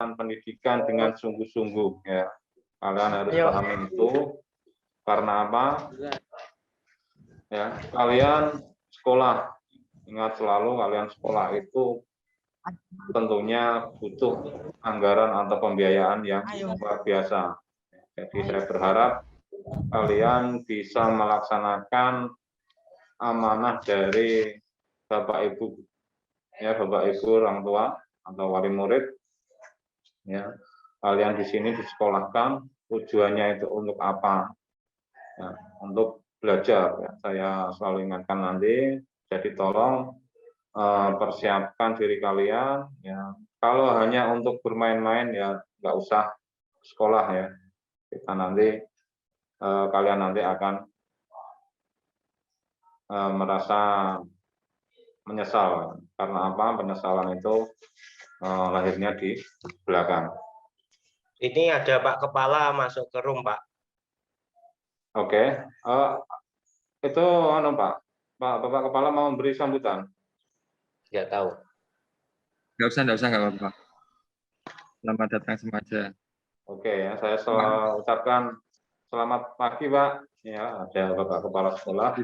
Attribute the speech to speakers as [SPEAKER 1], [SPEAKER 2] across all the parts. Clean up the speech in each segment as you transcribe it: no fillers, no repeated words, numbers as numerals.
[SPEAKER 1] urusan pendidikan dengan sungguh-sungguh ya. Kalian harus paham itu. Karena apa? Ya, kalian sekolah. Ingat selalu kalian sekolah itu tentunya butuh anggaran atau pembiayaan yang luar biasa. Jadi saya berharap kalian bisa melaksanakan amanah dari Bapak Ibu, ya Bapak Ibu orang tua atau wali murid. Ya, kalian di sini disekolahkan tujuannya itu untuk apa? Ya, untuk belajar. Ya. Saya selalu ingatkan nanti. Jadi tolong persiapkan diri kalian. Ya. Kalau hanya untuk bermain-main ya nggak usah sekolah ya. Kita nanti kalian nanti akan merasa menyesal. Karena apa? Penyesalan itu lahirnya di belakang.
[SPEAKER 2] Ini ada Pak Kepala masuk ke room, Pak.
[SPEAKER 1] Oke, itu Pak Bapak Kepala mau memberi sambutan?
[SPEAKER 2] Nggak tahu.
[SPEAKER 3] Nggak usah, nggak apa-apa. Selamat datang semuanya.
[SPEAKER 1] Oke ya, saya ucapkan selamat pagi Pak. Ya, ada Bapak Kepala Sekolah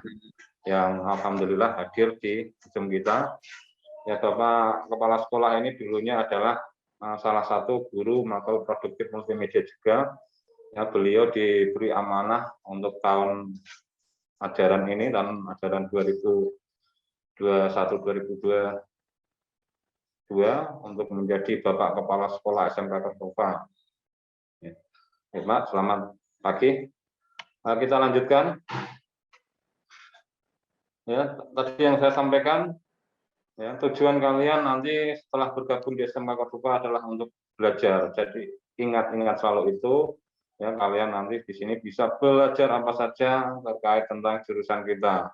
[SPEAKER 1] yang alhamdulillah hadir di Zoom kita. Ya, Bapak Kepala Sekolah ini dulunya adalah salah satu guru makro produktif multimedia juga. Ya, beliau diberi amanah untuk tahun ajaran ini, tahun ajaran 2021-2022 untuk menjadi Bapak Kepala Sekolah SMK Kertova. Ya. Pak, selamat pagi. Kita lanjutkan. Ya, tadi yang saya sampaikan, ya, tujuan kalian nanti setelah bergabung di SMK Kertova adalah untuk belajar. Jadi ingat selalu itu. Ya, kalian nanti di sini bisa belajar apa saja terkait tentang jurusan kita.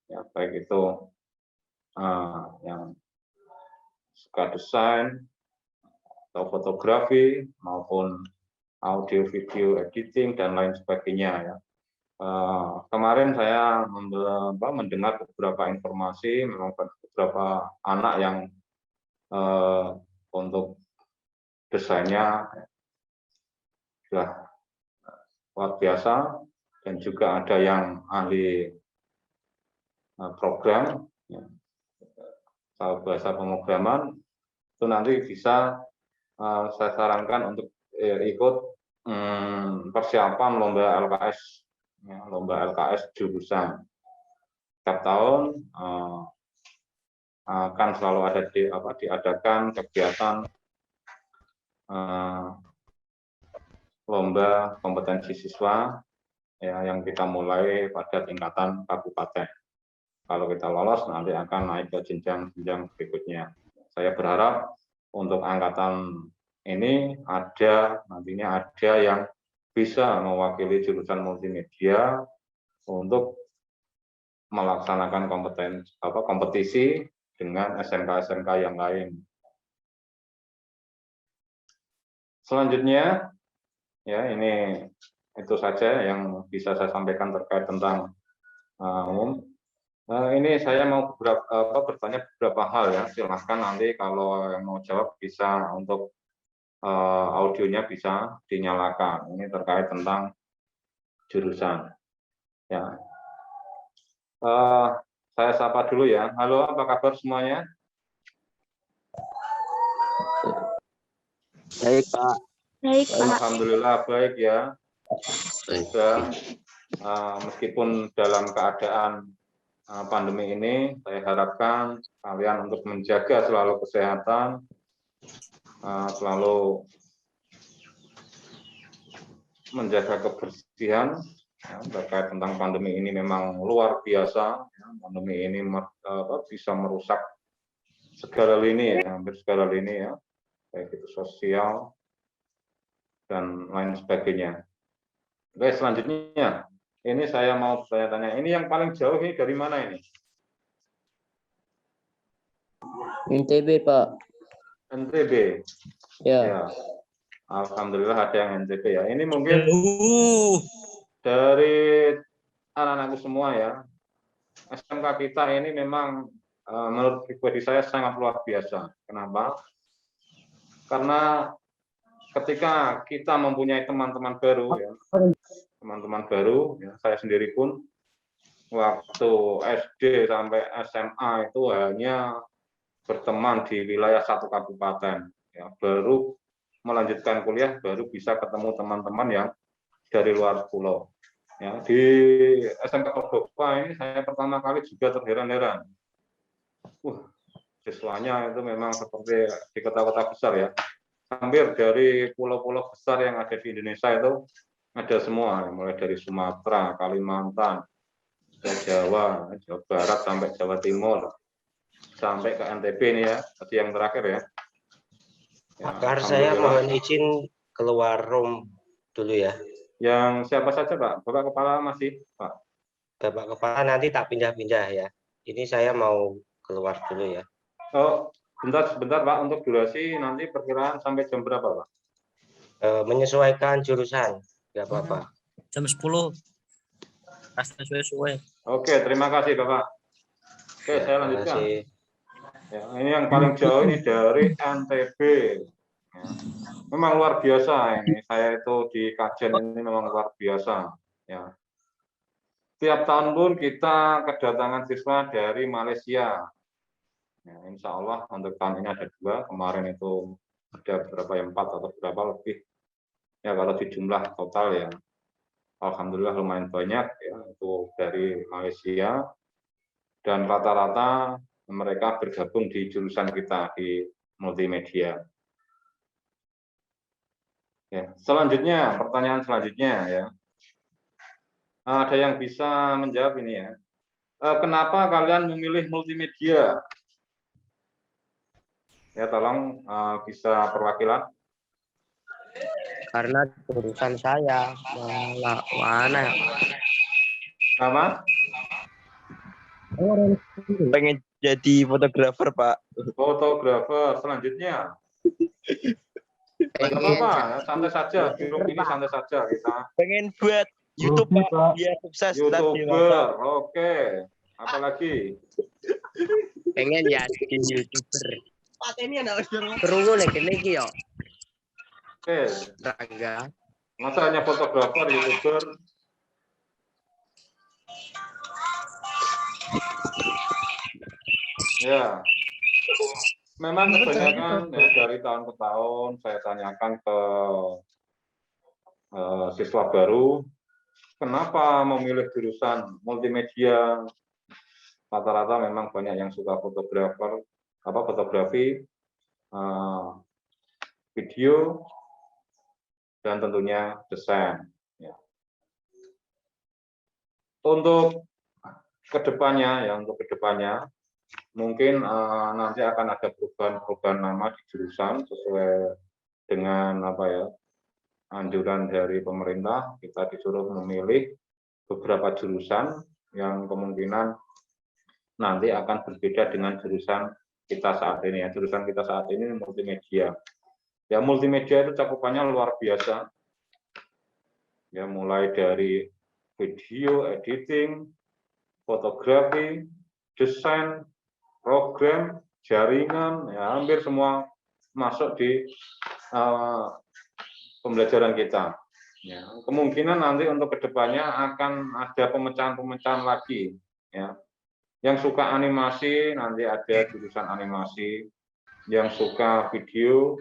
[SPEAKER 1] Ya, baik itu yang suka desain atau fotografi maupun audio video editing dan lain sebagainya ya. Kemarin saya mendengar beberapa informasi, memang beberapa anak yang untuk desainnya sudah luar biasa, dan juga ada yang ahli program, ya, bahasa pemrograman, itu nanti bisa saya sarankan untuk ikut persiapan lomba LKS, ya, lomba LKS jurusan. Setiap tahun akan selalu ada diadakan kegiatan lomba kompetensi siswa ya, yang kita mulai pada tingkatan kabupaten. Kalau kita lolos nanti akan naik ke jenjang-jenjang berikutnya. Saya berharap untuk angkatan ini nantinya ada yang bisa mewakili jurusan multimedia untuk melaksanakan kompetisi dengan SMK-SMK yang lain. Selanjutnya, ya ini itu saja yang bisa saya sampaikan terkait tentang umum. Ini saya mau bertanya beberapa hal ya. Silahkan nanti kalau yang mau jawab bisa untuk audionya bisa dinyalakan. Ini terkait tentang jurusan. Ya. Saya sapa dulu ya. Halo, apa kabar semuanya?
[SPEAKER 4] Baik, Pak.
[SPEAKER 5] Baik, Pak.
[SPEAKER 1] Alhamdulillah baik ya. Sudah, meskipun dalam keadaan pandemi ini, saya harapkan kalian untuk menjaga selalu kesehatan, selalu menjaga kebersihan. Ya, terkait tentang pandemi ini memang luar biasa. Ya, pandemi ini bisa merusak segala lini, ya, hampir segala lini ya, baik itu sosial dan lain sebagainya. Oke, selanjutnya, ini saya mau tanya-tanya. Ini yang paling jauh ini dari mana ini?
[SPEAKER 4] NTB, Pak.
[SPEAKER 1] NTB.
[SPEAKER 4] Ya.
[SPEAKER 1] Ya. Alhamdulillah ada yang NTB ya. Ini mungkin dari anak-anakku semua ya. SMK kita ini memang menurut pribadi saya sangat luar biasa. Kenapa? Karena ketika kita mempunyai teman-teman baru, ya, saya sendiri pun waktu SD sampai SMA itu hanya berteman di wilayah satu kabupaten. Ya, baru melanjutkan kuliah, baru bisa ketemu teman-teman yang dari luar pulau. Ya, di SMK Cordoba ini saya pertama kali juga terheran-heran. Siswanya itu memang seperti di kota-kota besar ya. Hampir dari pulau-pulau besar yang ada di Indonesia itu ada semua, mulai dari Sumatera, Kalimantan, Jawa, Jawa Barat sampai Jawa Timur, sampai ke NTB ini ya, tadi yang terakhir ya.
[SPEAKER 2] Pakar, saya mohon izin keluar room dulu ya.
[SPEAKER 1] Yang siapa saja Pak? Bapak Kepala masih Pak?
[SPEAKER 2] Bapak Kepala nanti tak pindah-pindah ya. Ini saya mau keluar dulu ya.
[SPEAKER 1] Oh, sebentar Pak, untuk durasi nanti perkiraan sampai jam berapa Pak?
[SPEAKER 2] Menyesuaikan jurusan, nggak apa-apa.
[SPEAKER 4] Jam 10. Pasti sesuai.
[SPEAKER 1] Oke, terima kasih Bapak. Oke,
[SPEAKER 2] Ya,
[SPEAKER 1] saya lanjutkan.
[SPEAKER 2] kasih.
[SPEAKER 1] Ya, ini yang paling jauh ini dari NTB. Ya. Memang luar biasa ini. Saya itu di kajian ini memang luar biasa. Ya. Tiap tahun pun kita kedatangan siswa dari Malaysia. Ya, insya Allah untuk tahun ini ada 2. Kemarin itu ada berapa ya, 4 atau berapa lebih. Ya kalau di jumlah total ya, alhamdulillah lumayan banyak ya itu dari Malaysia. Dan rata-rata mereka bergabung di jurusan kita di multimedia. Ya, selanjutnya, pertanyaan selanjutnya ya. Ada yang bisa menjawab ini ya. Kenapa kalian memilih multimedia? Ya, tolong bisa perwakilan.
[SPEAKER 4] Karena jurusan saya mana?
[SPEAKER 1] Nama?
[SPEAKER 5] Pengen jadi fotografer, Pak.
[SPEAKER 1] Fotografer. Selanjutnya. Tidak apa-apa, santai saja. Hidup ini santai saja kita.
[SPEAKER 5] Pengen buat YouTube, Pak. Biar sukses.
[SPEAKER 1] YouTuber, oke. Apalagi?
[SPEAKER 4] Pengen ya jadi YouTuber. Perlu lagi ya.
[SPEAKER 1] Oke.
[SPEAKER 4] Rangga.
[SPEAKER 1] Masa hanya fotografer, YouTuber? Ya. Memang kebanyakan ya, dari tahun ke tahun saya tanyakan ke siswa baru, kenapa memilih jurusan multimedia? Rata-rata memang banyak yang suka fotografi, video, dan tentunya desain. Ya. Untuk kedepannya, mungkin nanti akan ada perubahan nama di jurusan sesuai dengan anjuran dari pemerintah. Kita disuruh memilih beberapa jurusan yang kemungkinan nanti akan berbeda dengan jurusan kita saat ini. Ya, jurusan kita saat ini multimedia. Ya, multimedia itu cakupannya luar biasa. Ya, mulai dari video editing, fotografi, desain, program, jaringan, ya hampir semua masuk di pembelajaran kita. Ya, kemungkinan nanti untuk kedepannya akan ada pemecahan-pemecahan lagi. Ya. Yang suka animasi nanti ada jurusan animasi, yang suka video,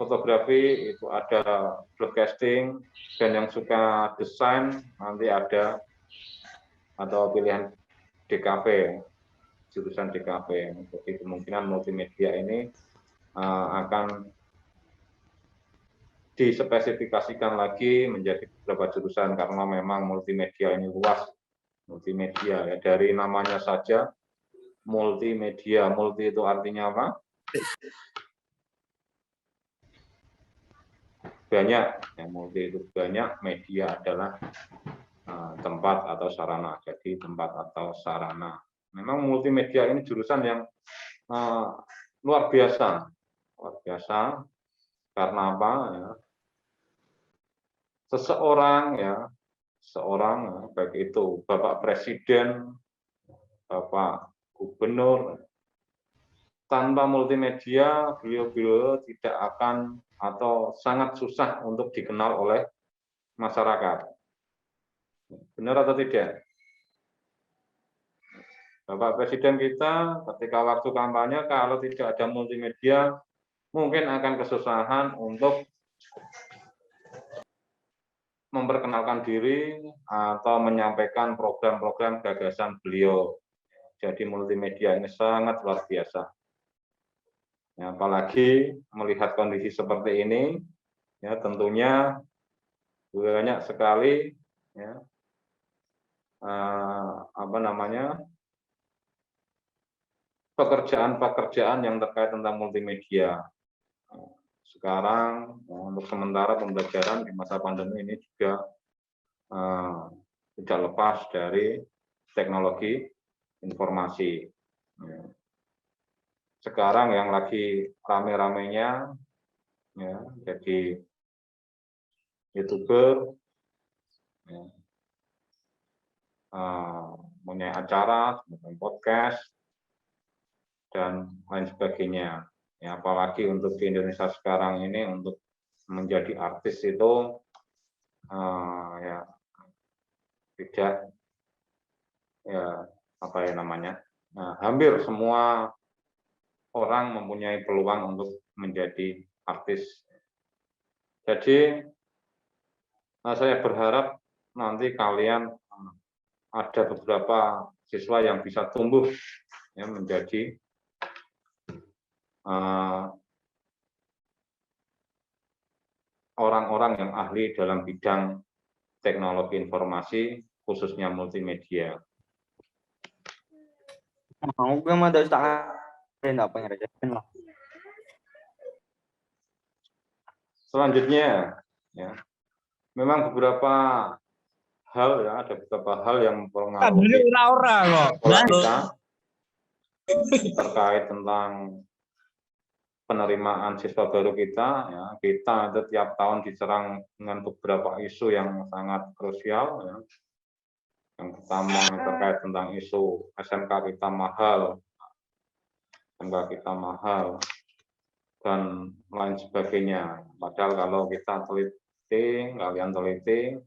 [SPEAKER 1] fotografi itu ada broadcasting, dan yang suka desain nanti ada atau pilihan DKV, jurusan DKV. Jadi kemungkinan multimedia ini akan dispesifikasikan lagi menjadi beberapa jurusan karena memang multimedia ini luas. Multimedia ya, dari namanya saja multimedia. Multi itu artinya apa? Banyak. Ya, multi itu banyak, media adalah tempat atau sarana. Jadi tempat atau sarana. Memang multimedia ini jurusan yang luar biasa. Luar biasa karena apa ya? Seseorang baik itu Bapak Presiden Bapak Gubernur. Tanpa multimedia, beliau-beliau tidak akan atau sangat susah untuk dikenal oleh masyarakat. Benar atau tidak? Bapak Presiden kita ketika waktu kampanye kalau tidak ada multimedia mungkin akan kesusahan untuk memperkenalkan diri atau menyampaikan program-program gagasan beliau. Jadi multimedia ini sangat luar biasa. Ya, apalagi melihat kondisi seperti ini, ya tentunya banyak sekali ya, pekerjaan-pekerjaan yang terkait tentang multimedia. Sekarang untuk sementara pembelajaran di masa pandemi ini juga tidak lepas dari teknologi informasi. Sekarang yang lagi rame-ramenya ya, jadi YouTuber, ya, punya acara, podcast, dan lain sebagainya. Ya, apalagi untuk di Indonesia sekarang ini untuk menjadi artis itu ya tidak ya apa ya namanya. Nah, hampir semua orang mempunyai peluang untuk menjadi artis. Jadi saya berharap nanti kalian ada beberapa siswa yang bisa tumbuh ya, menjadi orang-orang yang ahli dalam bidang teknologi informasi, khususnya multimedia. Selanjutnya, ya, memang beberapa hal ya, ada beberapa hal yang mempengaruhi sekolah kita terkait tentang penerimaan siswa baru kita. Ya, kita itu tiap tahun diserang dengan beberapa isu yang sangat krusial. Ya. Yang pertama terkait tentang isu SMK kita mahal, dan lain sebagainya. Padahal kalau kita teliti, kalian teliti,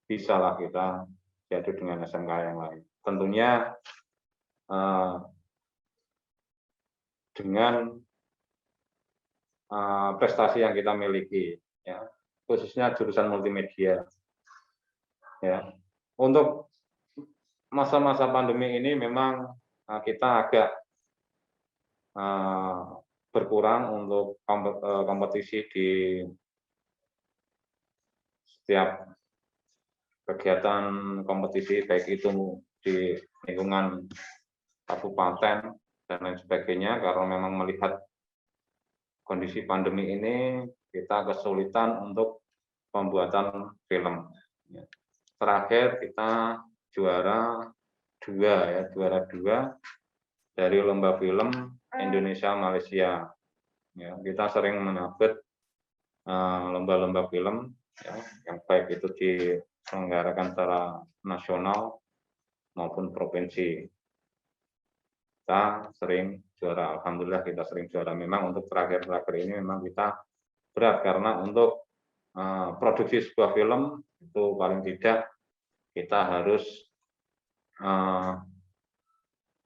[SPEAKER 1] bisalah kita jadu dengan SMK yang lain. Tentunya dengan prestasi yang kita miliki, ya, khususnya jurusan multimedia. Ya. Untuk masa-masa pandemi ini memang kita agak berkurang untuk kompetisi di setiap kegiatan kompetisi, baik itu di lingkungan kabupaten dan lain sebagainya, karena memang melihat kondisi pandemi ini kita kesulitan untuk pembuatan film. Terakhir kita juara 2 dari lomba film Indonesia Malaysia. Ya, kita sering menyabet lomba-lomba film ya, yang baik itu diselenggarakan secara nasional maupun provinsi. Kita sering juara, alhamdulillah kita sering juara. Memang untuk terakhir ini memang kita berat karena untuk produksi sebuah film itu paling tidak kita harus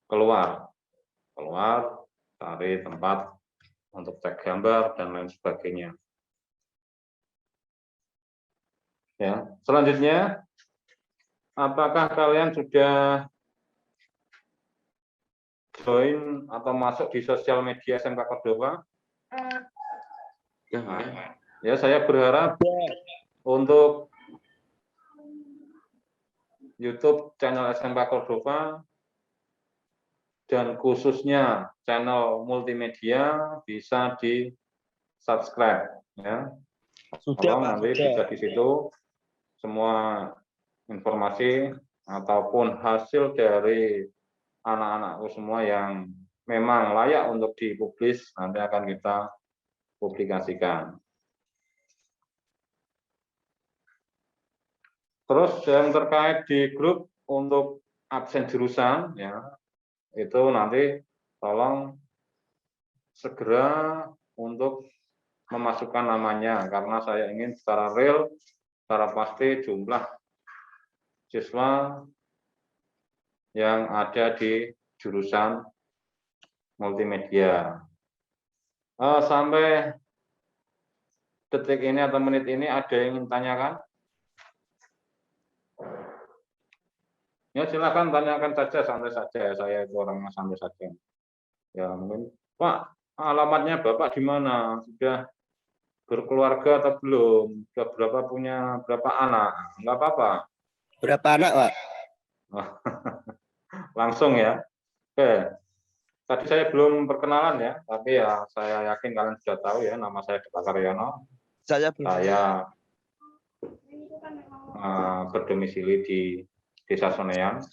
[SPEAKER 1] keluar cari tempat untuk cek gambar dan lain sebagainya. Ya, selanjutnya, apakah kalian sudah join atau masuk di sosial media SMK Cordova? Ya, saya berharap untuk YouTube channel SMK Cordova dan khususnya channel multimedia bisa di subscribe ya. Tolong nanti bisa di situ semua informasi ataupun hasil dari anak-anakku semua yang memang layak untuk dipublis nanti akan kita publikasikan. Terus yang terkait di grup untuk absen jurusan ya, itu nanti tolong segera untuk memasukkan namanya, karena saya ingin secara real, secara pasti jumlah siswa yang ada di jurusan multimedia. Sampai detik ini atau menit ini ada yang ingin tanyakan? Ya silakan tanyakan saja, santai saja. Saya itu orangnya santai saja. Ya mungkin, Pak, alamatnya Bapak di mana? Sudah berkeluarga atau belum? Sudah punya berapa anak? Enggak apa-apa.
[SPEAKER 5] Berapa anak, Pak?
[SPEAKER 1] Langsung ya. Oke. Tadi saya belum perkenalan ya, tapi ya saya yakin kalian sudah tahu ya, nama saya Deka Karyono.
[SPEAKER 5] Saya belum.
[SPEAKER 1] Saya berdomisili di Desa Sonean,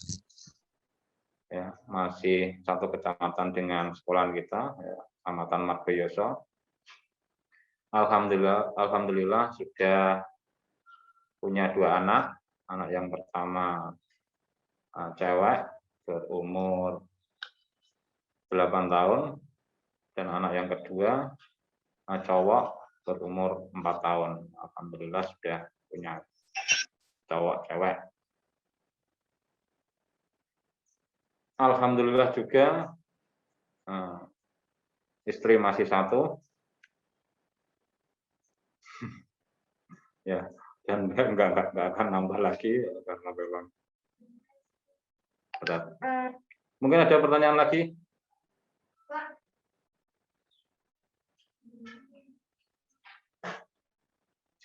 [SPEAKER 1] ya, masih satu kecamatan dengan sekolahan kita, ya, Kecamatan Margoyoso. Alhamdulillah sudah punya 2 anak. Anak yang pertama cewek berumur 8 tahun, dan anak yang kedua cowok berumur 4 tahun. Alhamdulillah sudah punya cowok cewek. Alhamdulillah juga istri masih 1. Ya, dan enggak akan nambah lagi karena memang berat. Mungkin ada pertanyaan lagi?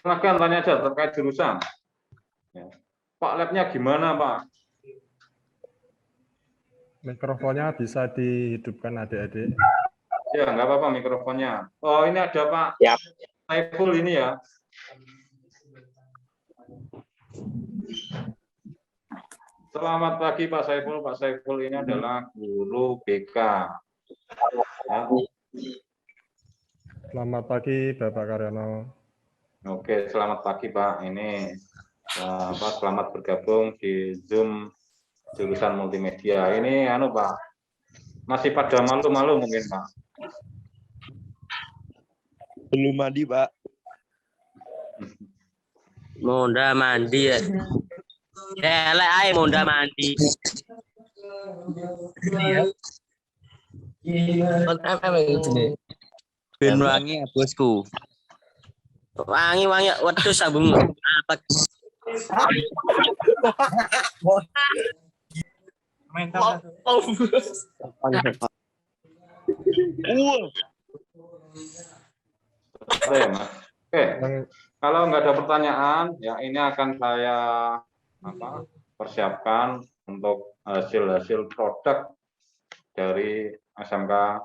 [SPEAKER 1] Silakan tanya aja terkait jurusan. Ya. Pak, labnya gimana, Pak?
[SPEAKER 6] Mikrofonnya bisa dihidupkan adik-adik.
[SPEAKER 1] Ya, nggak apa-apa mikrofonnya. Oh, ini ada Pak Saiful ini ya. Selamat pagi Pak Saiful. Pak Saiful ini adalah guru BK. Ya.
[SPEAKER 6] Selamat pagi Bapak Karyono.
[SPEAKER 1] Oke, selamat pagi Pak. Ini selamat bergabung di Zoom jurusan multimedia. Ini Pak, masih pada malu-malu mungkin Pak.
[SPEAKER 5] Belum mandi, Pak.
[SPEAKER 4] Mondar mandi ya. Elek ae mondar mandi.
[SPEAKER 5] Ben wangi ya, Bosku.
[SPEAKER 4] Wangi wedhus sabung apa?
[SPEAKER 1] Oke, Mas. Oke. Kalau nggak ada pertanyaan, ya ini akan saya persiapkan untuk hasil-hasil produk dari SMK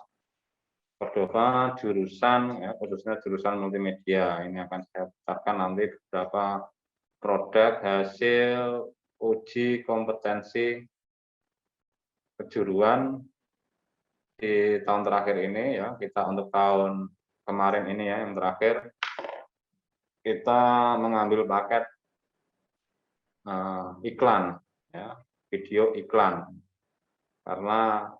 [SPEAKER 1] Cordova jurusan, ya, khususnya jurusan multimedia. Ini akan saya putarkan nanti beberapa produk hasil uji kompetensi kejuruan di tahun terakhir ini ya. Kita untuk tahun kemarin ini ya yang terakhir kita mengambil paket iklan ya, video iklan, karena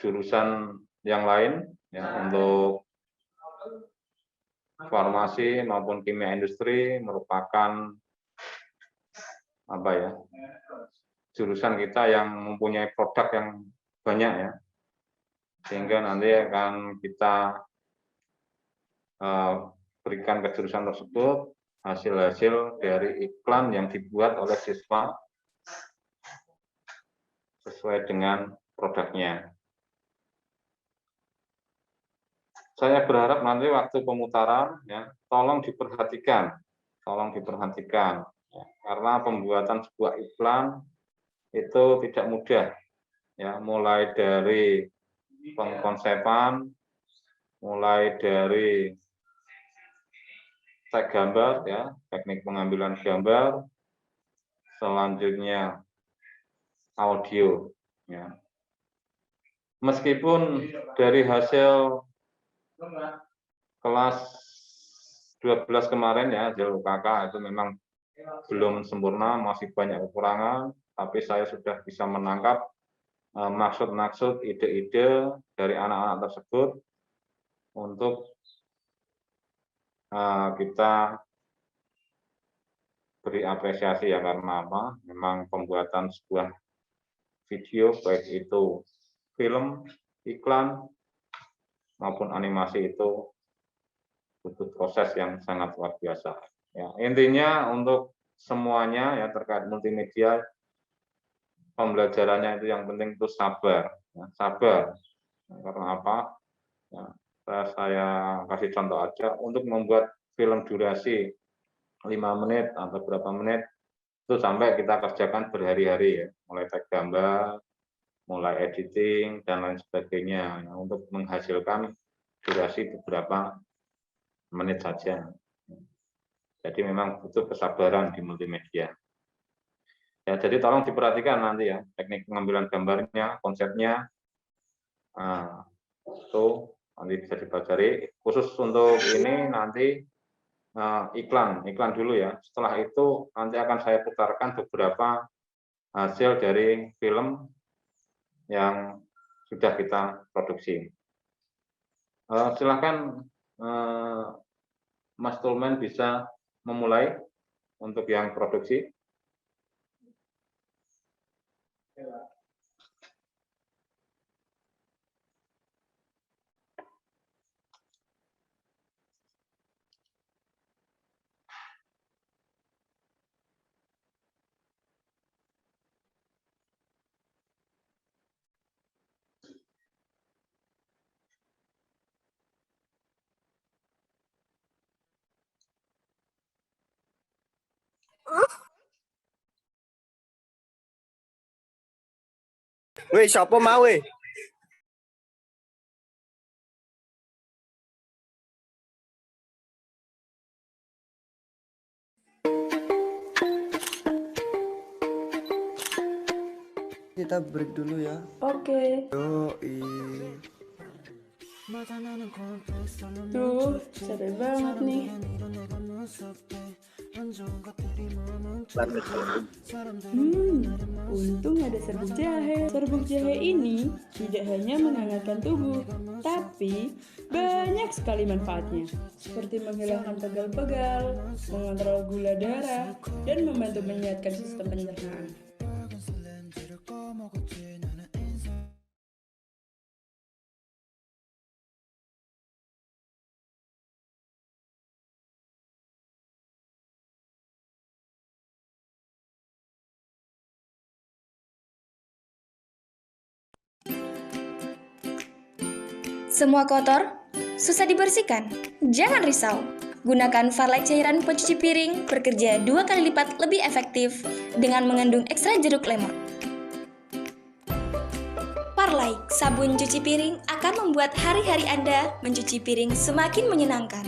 [SPEAKER 1] jurusan yang lain ya untuk farmasi maupun kimia industri merupakan jurusan kita yang mempunyai produk yang banyak ya, sehingga nanti akan kita berikan ke jurusan tersebut hasil-hasil dari iklan yang dibuat oleh siswa sesuai dengan produknya. Saya berharap nanti waktu pemutaran ya, tolong diperhatikan ya, karena pembuatan sebuah iklan itu tidak mudah ya, mulai dari pengkonsepan, mulai dari tag gambar ya, teknik pengambilan gambar, selanjutnya audio ya. Meskipun dari hasil kelas 12 kemarin ya, hasil UKK itu memang belum sempurna, masih banyak kekurangan, tapi saya sudah bisa menangkap maksud-maksud, ide-ide dari anak-anak tersebut untuk kita beri apresiasi ya, karena apa? Memang pembuatan sebuah video, baik itu film, iklan, maupun animasi itu butuh proses yang sangat luar biasa. Ya, intinya untuk semuanya ya terkait multimedia, pembelajarannya itu yang penting itu sabar. Ya, sabar. Karena apa? Ya, saya kasih contoh aja, untuk membuat film durasi 5 menit atau berapa menit, itu sampai kita kerjakan berhari-hari ya, mulai tag gambar, mulai editing, dan lain sebagainya, ya, untuk menghasilkan durasi beberapa menit saja. Jadi memang butuh kesabaran di multimedia. Ya, jadi tolong diperhatikan nanti ya, teknik pengambilan gambarnya, konsepnya, itu nanti bisa dipelajari. Khusus untuk ini nanti iklan dulu ya. Setelah itu nanti akan saya putarkan beberapa hasil dari film yang sudah kita produksi. Silakan Mas Tulmen bisa memulai untuk yang produksi.
[SPEAKER 5] Weh, siapa mau weh? Kita break dulu ya.
[SPEAKER 7] Oke.
[SPEAKER 5] Yoi.
[SPEAKER 7] Duh, capek banget nih. Untung ada serbuk jahe. Serbuk jahe ini tidak hanya menghangatkan tubuh, tapi banyak sekali manfaatnya. Seperti menghilangkan pegal-pegal, mengontrol gula darah, dan membantu menyehatkan sistem pencernaan.
[SPEAKER 8] Semua kotor, susah dibersihkan? Jangan risau. Gunakan Farlight cairan pencuci piring bekerja 2 kali lipat lebih efektif dengan mengandung ekstrak jeruk lemon. Farlight, sabun cuci piring akan membuat hari-hari Anda mencuci piring semakin menyenangkan.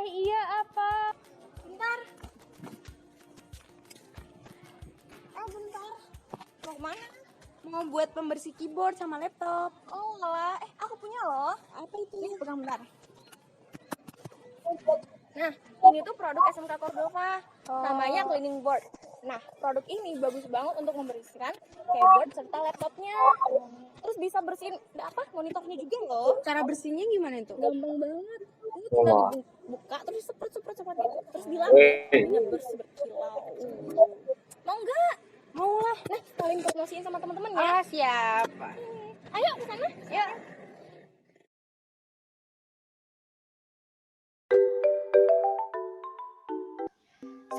[SPEAKER 9] Iya apa?
[SPEAKER 8] Bentar. Bentar. Mau kemana? Mau buat pembersih keyboard sama laptop. Oh lah, aku punya loh. Apa itu? Nih, pegang bentar. Nah, ini tuh produk SMK Cordova. Namanya cleaning board. Nah, produk ini bagus banget untuk membersihkan keyboard serta laptopnya. Terus bisa bersihin monitornya juga loh. Cara bersihnya gimana itu? Gampang banget. Ini tinggal dibuka terus semprot cepat gitu. Terus bilang jadinya bersih berkilau. Mau nggak? Mau lah. Nah, kalian promosiin sama teman-teman ya. Ah, siap. Ayo ke sana. Yuk.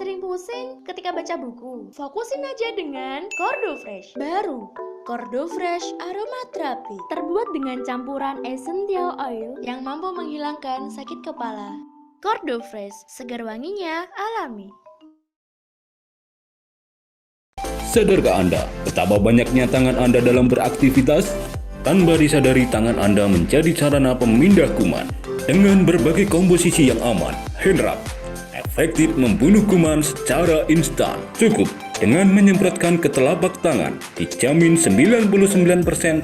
[SPEAKER 10] Sering pusing ketika baca buku? Fokusin aja dengan Cordo Fresh. Baru, Cordo Fresh Aroma Terapi. Terbuat dengan campuran essential oil yang mampu menghilangkan sakit kepala. Cordo Fresh, segar wanginya alami.
[SPEAKER 11] Sadarkah Anda betapa banyaknya tangan Anda dalam beraktivitas? Tanpa disadari, tangan Anda menjadi sarana pemindah kuman. Dengan berbagai komposisi yang aman, Handwrap efektif membunuh kuman secara instan. Cukup dengan menyemprotkan ke telapak tangan, dijamin 99%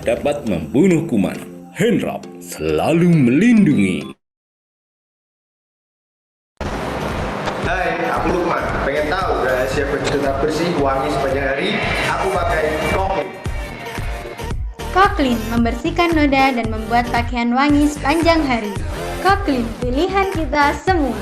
[SPEAKER 11] dapat membunuh kuman. Handwrap selalu melindungi.
[SPEAKER 5] Hai, aku Lukman. Pengen tahu rahasia baju tetap bersih, wangi sepanjang hari? Aku pakai Koklin.
[SPEAKER 10] Koklin membersihkan noda dan membuat pakaian wangi sepanjang hari. Koklin, pilihan kita semua.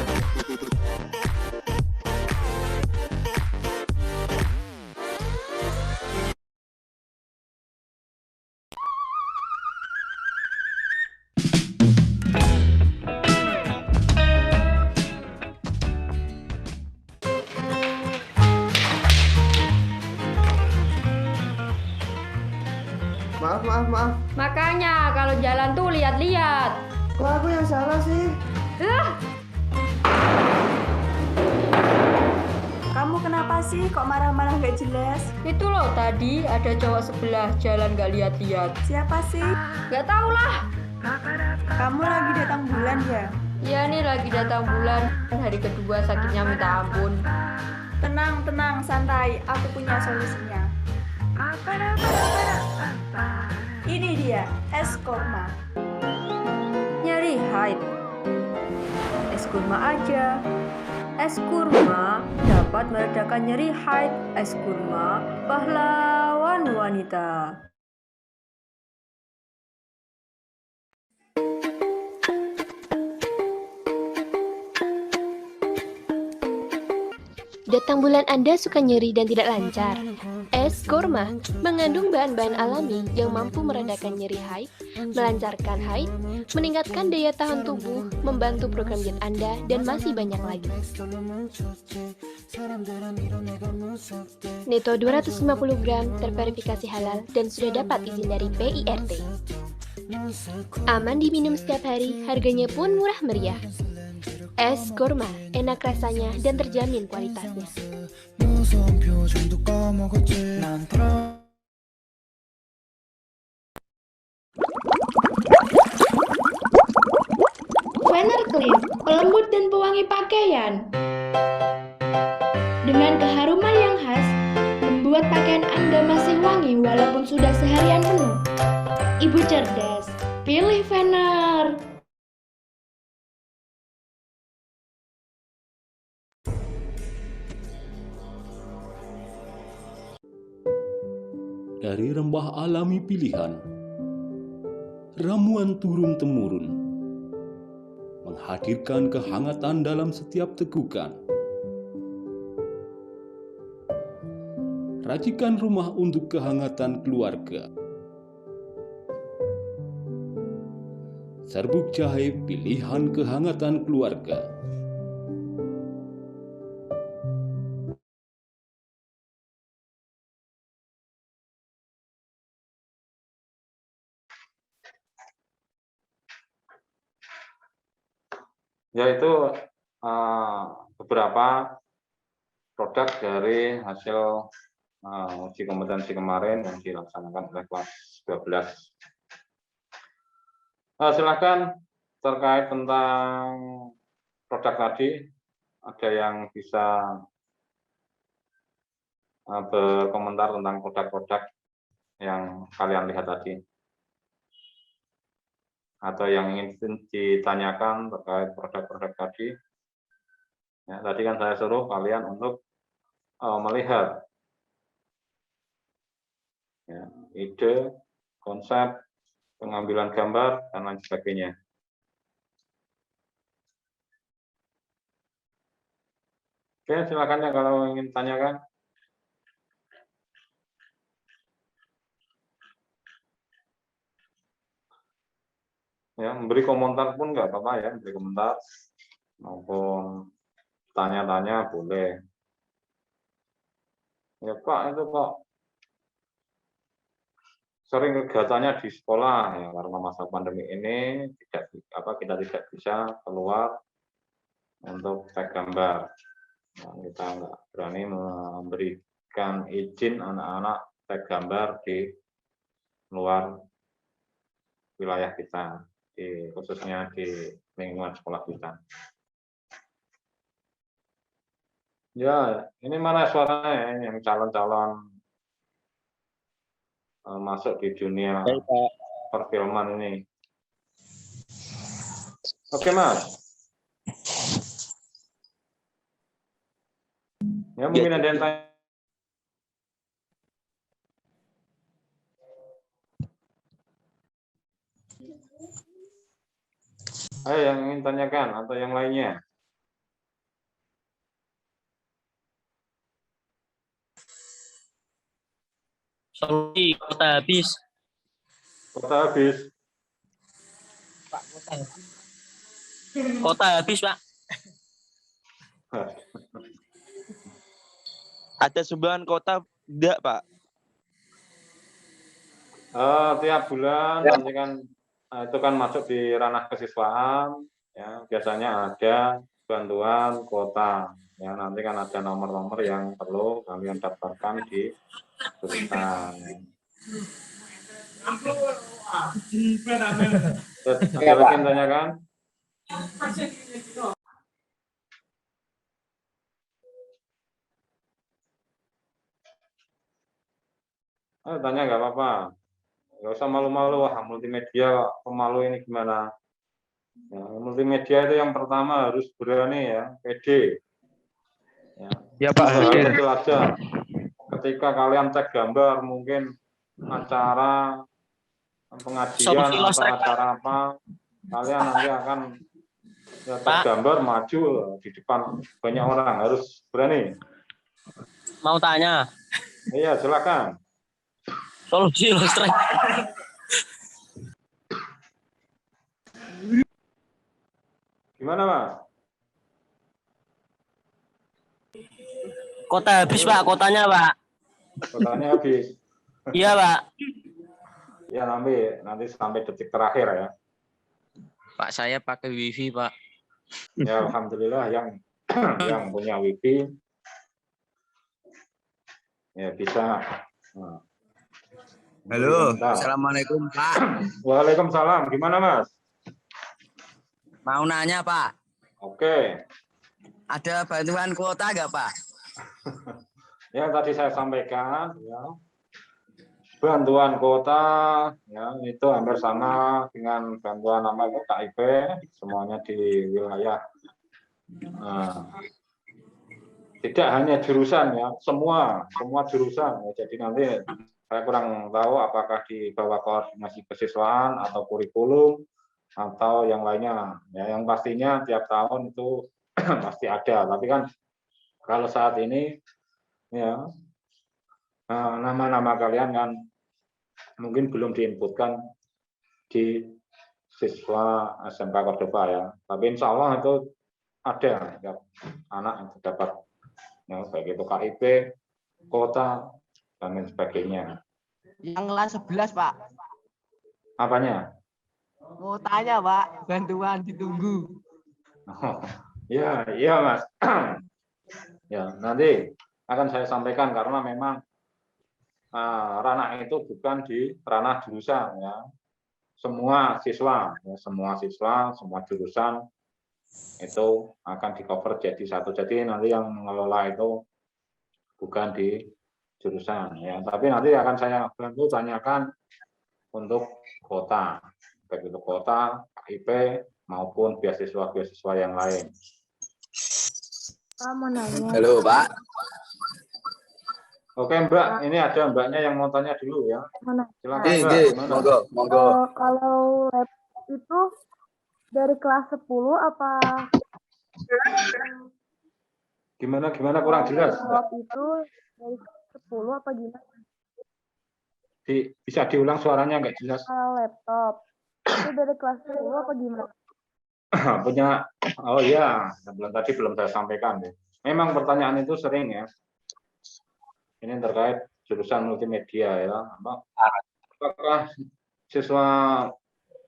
[SPEAKER 5] Maaf.
[SPEAKER 10] Makanya kalau jalan tuh lihat-lihat.
[SPEAKER 5] Kok aku yang salah sih?
[SPEAKER 7] Kamu kenapa sih kok marah-marah gak jelas?
[SPEAKER 10] Itu loh tadi ada cowok sebelah jalan gak lihat-lihat.
[SPEAKER 7] Siapa sih?
[SPEAKER 10] Gak tau lah.
[SPEAKER 7] Kamu lagi datang bulan ya?
[SPEAKER 10] Ya nih lagi datang bulan, hari kedua sakitnya minta ampun.
[SPEAKER 7] Tenang, santai. Aku punya solusinya. Ini dia, es kurma.
[SPEAKER 10] Nyeri haid. Es kurma aja. Es kurma dapat meredakan nyeri haid. Es kurma pahlawan wanita.
[SPEAKER 9] Datang bulan Anda suka nyeri dan tidak lancar? Es kurma mengandung bahan-bahan alami yang mampu meredakan nyeri haid, melancarkan haid, meningkatkan daya tahan tubuh, membantu program diet Anda, dan masih banyak lagi. Neto 250 gram terverifikasi halal dan sudah dapat izin dari PIRT. Aman diminum setiap hari, harganya pun murah meriah. Es kurma, enak rasanya dan terjamin kualitasnya.
[SPEAKER 10] Vener Clean, pelembut dan pewangi pakaian. Dengan keharuman yang khas, membuat pakaian Anda masih wangi walaupun sudah seharian penuh. Ibu cerdas, pilih Vener.
[SPEAKER 11] Dari rempah alami pilihan, ramuan turun-temurun, menghadirkan kehangatan dalam setiap tegukan. Racikan rumah untuk kehangatan keluarga. Serbuk jahe pilihan kehangatan keluarga.
[SPEAKER 1] Yaitu beberapa produk dari hasil uji kompetensi kemarin yang dilaksanakan oleh kelas 12. Silakan terkait tentang produk tadi, ada yang bisa berkomentar tentang produk-produk yang kalian lihat tadi, atau yang ingin ditanyakan terkait produk-produk tadi. Ya, tadi kan saya suruh kalian untuk melihat ya, ide, konsep, pengambilan gambar, dan lain sebagainya. Oke, silakan ya kalau ingin tanyakan. Ya, memberi komentar pun nggak apa-apa ya, memberi komentar maupun tanya-tanya boleh. Ya Pak, itu kok sering kegiatannya di sekolah ya karena masa pandemi ini kita tidak bisa keluar untuk tag gambar. Nah, kita nggak berani memberikan izin anak-anak tag gambar di luar wilayah kita, khususnya di lingkungan sekolah kita. Ya, ini mana suaranya ya, yang calon-calon masuk di dunia perfilman ini. Oke, Mas. Ya, mungkin ada yang tanya. Ayo yang ingin tanyakan atau yang lainnya.
[SPEAKER 4] Sorry, kota habis.
[SPEAKER 1] Kota habis.
[SPEAKER 4] Pak, kota habis. Kota habis, Pak.
[SPEAKER 12] Ada sumbangan kota enggak, Pak?
[SPEAKER 1] Tiap bulan nanti kan itu kan masuk di ranah kesiswaan ya, biasanya ada bantuan kota ya, nanti kan ada nomor-nomor yang perlu kalian daftarkan di perusahaan. Ada lagi yang tanyakan? Tanya nggak apa-apa. Nggak usah malu-malu, wah multimedia pemalu ini gimana? Ya, multimedia itu yang pertama harus berani ya, pede.
[SPEAKER 12] Ya Pak, hadir.
[SPEAKER 1] Kecil aja. Ketika kalian tag gambar, mungkin acara pengajian atau acara apa, kalian nanti akan ya, tag gambar maju di depan banyak orang, harus berani.
[SPEAKER 4] Mau tanya?
[SPEAKER 1] Iya, silakan.
[SPEAKER 4] Solusi ilustrasi.
[SPEAKER 1] Gimana, Mas?
[SPEAKER 4] Kota habis, Pak. Kotanya, Pak.
[SPEAKER 1] Kotanya habis.
[SPEAKER 4] Iya, Pak.
[SPEAKER 1] Ya, nanti sampai detik terakhir ya.
[SPEAKER 12] Pak, saya pakai wifi, Pak.
[SPEAKER 1] Ya, alhamdulillah yang punya wifi ya bisa. Nah.
[SPEAKER 12] Halo, assalamualaikum Pak.
[SPEAKER 1] Waalaikumsalam. Gimana Mas?
[SPEAKER 12] Mau nanya Pak.
[SPEAKER 1] Oke.
[SPEAKER 12] Ada bantuan kuota nggak Pak?
[SPEAKER 1] Ya tadi saya sampaikan ya. Bantuan kuota ya itu hampir sama dengan bantuan nama itu KIP, semuanya di wilayah. Tidak hanya jurusan ya, semua jurusan. Ya, jadi nanti saya kurang tahu apakah di bawah koordinasi kesiswaan atau kurikulum atau yang lainnya. Ya, yang pastinya tiap tahun itu pasti ada. Tapi kan kalau saat ini ya nama-nama kalian kan mungkin belum diinputkan di siswa SMK Cordoba ya. Tapi insya Allah itu ada ya, anak yang dapat ya, baik itu KIP, kota, dan lain sebagainya.
[SPEAKER 13] Yang kelas 11, Pak.
[SPEAKER 1] Apanya?
[SPEAKER 13] Mau tanya, Pak. Bantuan ditunggu.
[SPEAKER 1] Oh, iya Mas. Ya, nanti akan saya sampaikan karena memang ranah itu bukan di ranah jurusan ya. Semua siswa, semua jurusan itu akan di-cover jadi satu. Jadi nanti yang mengelola itu bukan di jurusan ya, tapi nanti akan saya bantu tanyakan untuk kota, baik itu kota, KIP maupun beasiswa yang lain.
[SPEAKER 8] Mau nanya.
[SPEAKER 12] Halo Pak.
[SPEAKER 1] Oke Mbak, ini ada Mbaknya yang mau tanya dulu ya.
[SPEAKER 14] Mana?
[SPEAKER 1] Silakan Mbak. Gimana?
[SPEAKER 14] Monggo. Kalau lab itu dari kelas 10 apa?
[SPEAKER 1] Gimana kurang jelas?
[SPEAKER 14] Lab itu dari kelas 10 apa gimana?
[SPEAKER 1] Bisa diulang suaranya nggak jelas.
[SPEAKER 14] Kalau laptop itu dari kelas 10 apa gimana?
[SPEAKER 1] Punya, oh iya, tadi belum saya sampaikan ya. Memang pertanyaan itu sering ya. Ini terkait jurusan multimedia ya. Apakah siswa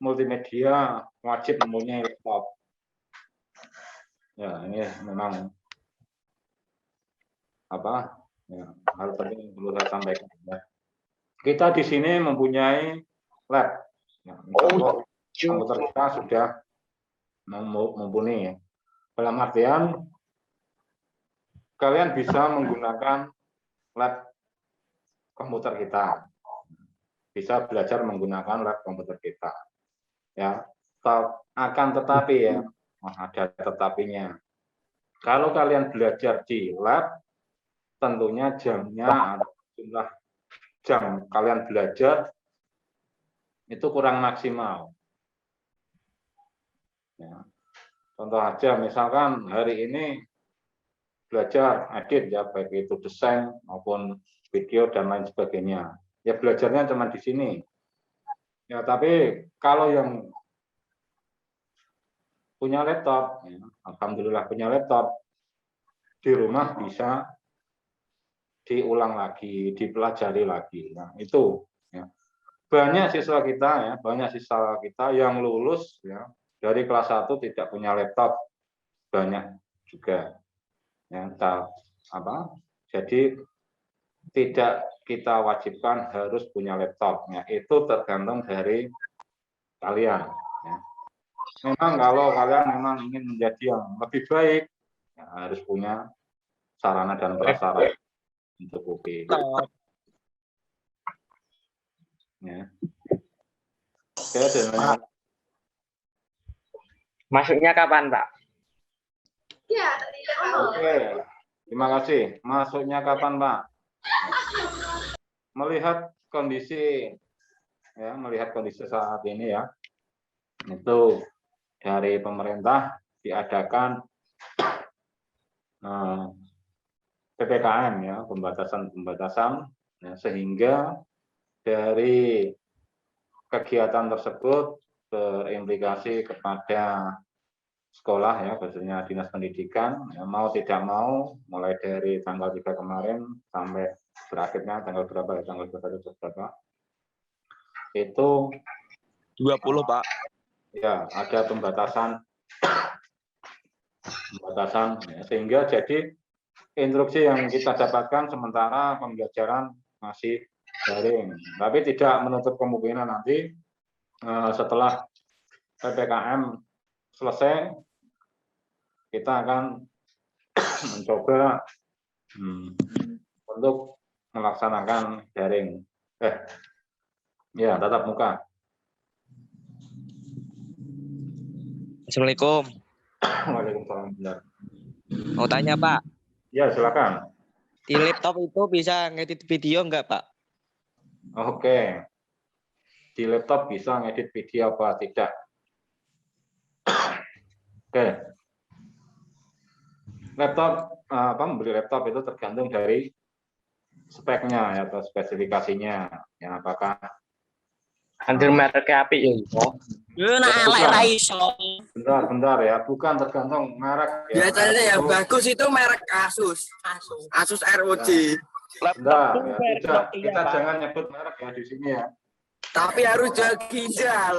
[SPEAKER 1] multimedia wajib mempunyai laptop? Ya, ini memang ya, hal penting yang perlu saya sampaikan. Ya. Kita di sini mempunyai lab. Ya, komputer kita sudah mumpuni. Dalam artian kalian bisa menggunakan lab komputer kita, bisa belajar menggunakan lab komputer kita. Ya, akan tetapi ya, ada tetapinya. Kalau kalian belajar di lab, tentunya jamnya atau jumlah jam kalian belajar itu kurang maksimal. Ya. Contoh aja, misalkan hari ini belajar edit ya, baik itu desain maupun video dan lain sebagainya. Ya belajarnya cuma di sini. Ya tapi kalau yang punya laptop, ya, alhamdulillah punya laptop, di rumah bisa diulang lagi, dipelajari lagi. Nah, itu ya. Banyak siswa kita yang lulus ya dari kelas 1 tidak punya laptop. Banyak juga. Jadi tidak kita wajibkan harus punya laptop. Ya, itu tergantung dari kalian. Ya. Memang kalau kalian memang ingin menjadi yang lebih baik, ya, harus punya sarana dan prasarana untuk mencukupi. Ya.
[SPEAKER 4] Masuknya kapan, Pak?
[SPEAKER 1] Oke, terima kasih. Masuknya kapan, Pak? Melihat kondisi saat ini ya, itu dari pemerintah diadakan PPKM ya, pembatasan ya, sehingga dari kegiatan tersebut berimplikasi kepada sekolah ya, khususnya dinas pendidikan, ya, mau tidak mau mulai dari tanggal 3 kemarin sampai berakhirnya tanggal berapa ya, tanggal berapa itu
[SPEAKER 15] 20 Pak
[SPEAKER 1] ya, ada pembatasan ya, sehingga jadi instruksi yang kita dapatkan sementara pembelajaran masih daring, tapi tidak menutup kemungkinan nanti setelah PPKM selesai kita akan mencoba untuk melaksanakan daring ya, tatap muka.
[SPEAKER 15] Assalamualaikum.
[SPEAKER 1] Waalaikumsalam.
[SPEAKER 15] Mau tanya Pak?
[SPEAKER 1] Ya silakan.
[SPEAKER 15] Di laptop itu bisa ngedit video enggak Pak?
[SPEAKER 1] Oke. Di laptop bisa ngedit video apa tidak? Oke. Laptop, membeli laptop itu tergantung dari speknya ya, atau spesifikasinya. Ya, apakah
[SPEAKER 4] Anjir mereknya api ya.
[SPEAKER 1] Bentar ya, bukan tergantung merek ya.
[SPEAKER 12] Biasanya yang bagus itu merek Asus ROG.
[SPEAKER 1] Bentar ya, kita jangan nyebut merek ya di sini ya.
[SPEAKER 12] Tapi harus jaga ginjal.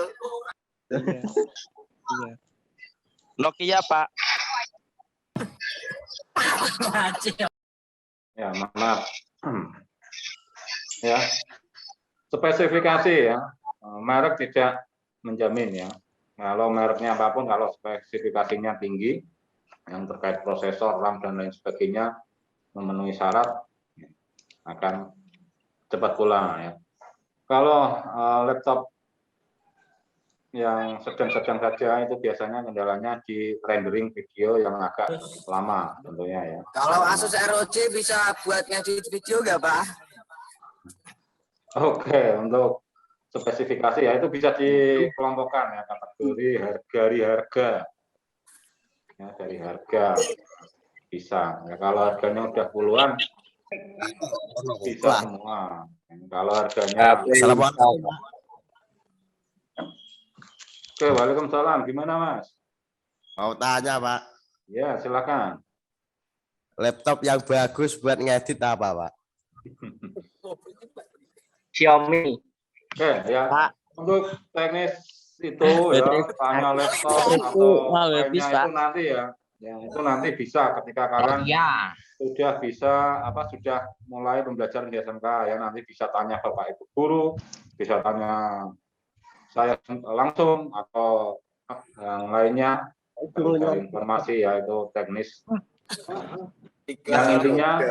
[SPEAKER 15] Iya. Nokia Pak.
[SPEAKER 1] Ya, maaf. Ya, spesifikasi ya, merek tidak menjamin ya. Kalau mereknya apapun, kalau spesifikasinya tinggi, yang terkait prosesor, RAM dan lain sebagainya memenuhi syarat, akan cepat pula ya. Kalau laptop yang sedang-sedang saja itu biasanya kendalanya di rendering video yang agak lama tentunya ya.
[SPEAKER 12] Kalau Asus ROG bisa buat ngedit video nggak, Pak?
[SPEAKER 1] Oke, untuk spesifikasi ya itu bisa dikelompokkan ya, kategori harga ya, dari harga bisa ya, kalau harganya udah puluhan bisa semua. Kalau harganya Oke, waalaikumsalam. Gimana Mas?
[SPEAKER 5] Mau tanya Pak,
[SPEAKER 1] Ya silakan.
[SPEAKER 5] laptop yang bagus buat ngedit apa Pak?
[SPEAKER 15] Xiaomi.
[SPEAKER 1] Oke ya. Untuk teknis itu ya, tanya laptop atau lainnya itu nanti ya. Ya itu nanti bisa ketika kalian sudah bisa sudah mulai pembelajaran di SMK ya, nanti bisa tanya Bapak Ibu guru, bisa tanya saya langsung atau yang lainnya dari informasi ya, itu teknis. Yang intinya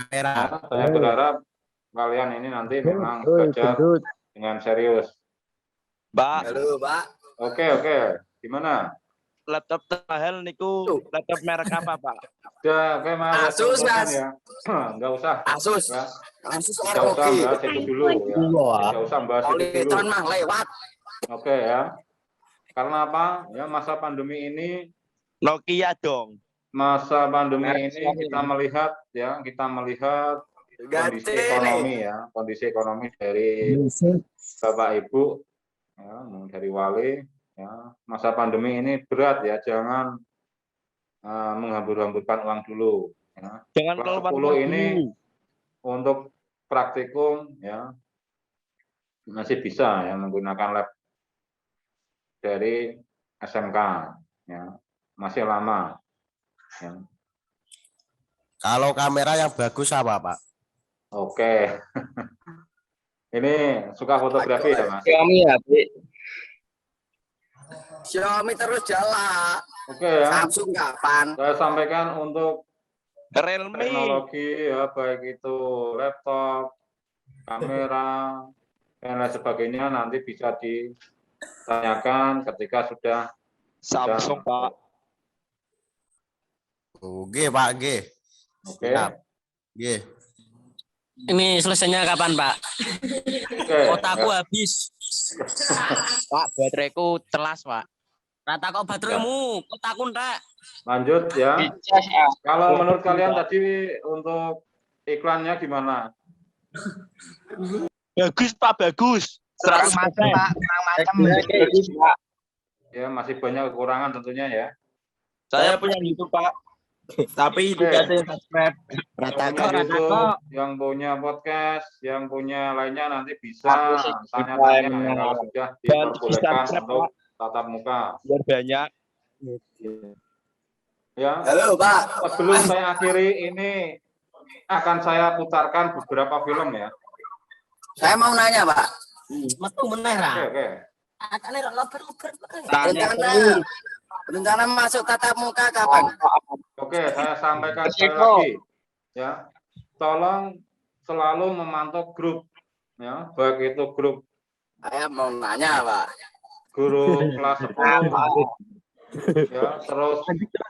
[SPEAKER 1] saya berharap kalian ini nanti memang belajar dengan serius.
[SPEAKER 15] Mbak.
[SPEAKER 12] Halo, Pak.
[SPEAKER 1] Oke. Gimana?
[SPEAKER 15] Laptop termahal niku laptop merek apa, Pak?
[SPEAKER 1] Udah, oke Mas.
[SPEAKER 12] Asus, Mas.
[SPEAKER 1] Ya. Enggak usah.
[SPEAKER 12] Asus.
[SPEAKER 1] Ya.
[SPEAKER 12] Asus
[SPEAKER 1] Enggak usah
[SPEAKER 12] ROG.
[SPEAKER 1] bahas itu dulu ya. Enggak usah bahas itu dulu.
[SPEAKER 12] Politron mah lewat.
[SPEAKER 1] Oke ya. Karena apa? Ya masa pandemi ini
[SPEAKER 15] Nokia dong.
[SPEAKER 1] Masa pandemi ini kita melihat kondisi ekonomi ya, kondisi ekonomi dari Bapak Ibu ya, dari wali ya. Masa pandemi ini berat ya, jangan menghambur-hamburkan uang dulu ya.
[SPEAKER 15] Jangan
[SPEAKER 1] Kelas 10 ini untuk praktikum ya masih bisa ya menggunakan lab dari SMK ya, masih lama ya.
[SPEAKER 5] Kalau kamera yang bagus apa Pak?
[SPEAKER 1] Oke. Ini suka fotografi ya Mas?
[SPEAKER 15] Xiaomi ya,
[SPEAKER 12] Xiaomi terus jalan.
[SPEAKER 1] Oke ya.
[SPEAKER 12] Samsung kapan?
[SPEAKER 1] Saya sampaikan untuk
[SPEAKER 15] Realme
[SPEAKER 1] teknologi ya, baik itu laptop, kamera, dan lain sebagainya nanti bisa ditanyakan ketika sudah
[SPEAKER 15] Samsung, Pak.
[SPEAKER 5] Oke Pak, G.
[SPEAKER 1] Oke.
[SPEAKER 5] G.
[SPEAKER 4] Ini selesainya kapan, Pak?
[SPEAKER 1] Oke.
[SPEAKER 4] Kotaku habis.
[SPEAKER 15] Pak, bateraiku telas, Pak.
[SPEAKER 4] Rata kok bateraimu, kotaku ndak.
[SPEAKER 1] Lanjut ya. Kalau menurut kalian tadi untuk iklannya gimana?
[SPEAKER 15] Bagus, Pak, bagus. 100%.
[SPEAKER 13] Pak, kurang macam.
[SPEAKER 1] Ya, masih banyak kekurangan tentunya ya.
[SPEAKER 15] Saya punya YouTube, Pak. Tapi tidak ada yang subscribe.
[SPEAKER 1] YouTube, yang punya podcast, yang punya lainnya nanti bisa tanya-tanya ya, kalau sudah diperbolehkan untuk tatap muka.
[SPEAKER 15] Biar banyak.
[SPEAKER 1] Ya.
[SPEAKER 12] Halo Pak.
[SPEAKER 1] Sebelum saya akhiri ini akan saya putarkan beberapa film ya.
[SPEAKER 12] Saya mau nanya Pak.
[SPEAKER 4] Metu meneh ra.
[SPEAKER 1] Oke.
[SPEAKER 4] Akane ra lober-lober.
[SPEAKER 12] Rencana masuk tatap muka kapan?
[SPEAKER 1] Oke, saya sampaikan sekali lagi ya. Tolong selalu memantau grup ya, baik itu grup.
[SPEAKER 12] Saya mau nanya Pak.
[SPEAKER 1] Guru kelas 10 ya, terus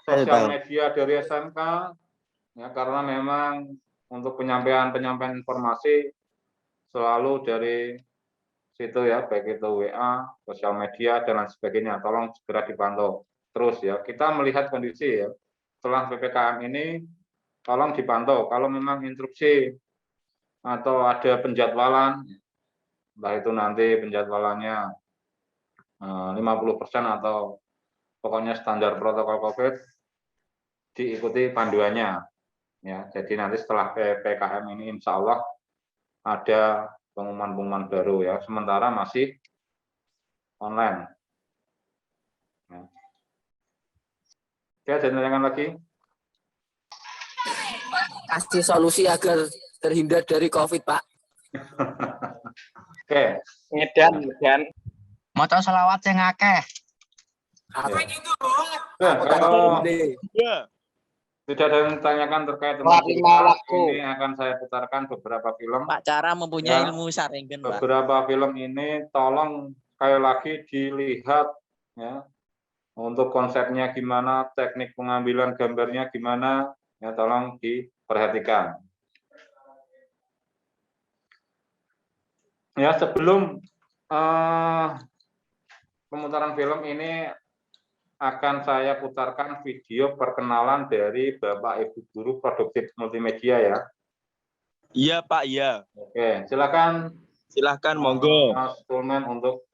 [SPEAKER 1] sosial media dari SMK ya, karena memang untuk penyampaian informasi selalu dari situ ya, baik itu WA, sosial media dan lain sebagainya. Tolong segera dipantau terus ya. Kita melihat kondisi ya setelah PPKM ini, tolong dipantau. Kalau memang instruksi atau ada penjadwalan, entah itu nanti penjadwalannya 50% atau pokoknya standar protokol COVID, diikuti panduannya ya. Jadi nanti setelah PPKM ini insya Allah ada pengumuman-pengumuman baru ya, sementara masih online ya. Oke, ada tanyakan lagi?
[SPEAKER 12] Kasih solusi agar terhindar dari COVID Pak.
[SPEAKER 1] Oke.
[SPEAKER 15] Ngedan.
[SPEAKER 13] Maca selawat sing akeh.
[SPEAKER 1] Kalau tidak ada yang ditanyakan terkait dengan ini, akan saya putarkan beberapa film.
[SPEAKER 4] Pak, cara mempunyai
[SPEAKER 1] ya,
[SPEAKER 4] ilmu saringkeun, Pak.
[SPEAKER 1] Beberapa film ini tolong sekali lagi dilihat ya, untuk konsepnya gimana, teknik pengambilan gambarnya gimana, ya tolong diperhatikan. Ya, sebelum pemutaran film ini akan saya putarkan video perkenalan dari Bapak Ibu Guru Produktif Multimedia ya.
[SPEAKER 15] Iya Pak, iya.
[SPEAKER 1] Oke, silakan.
[SPEAKER 15] Silakan, monggo.
[SPEAKER 1] Mas Tulmen untuk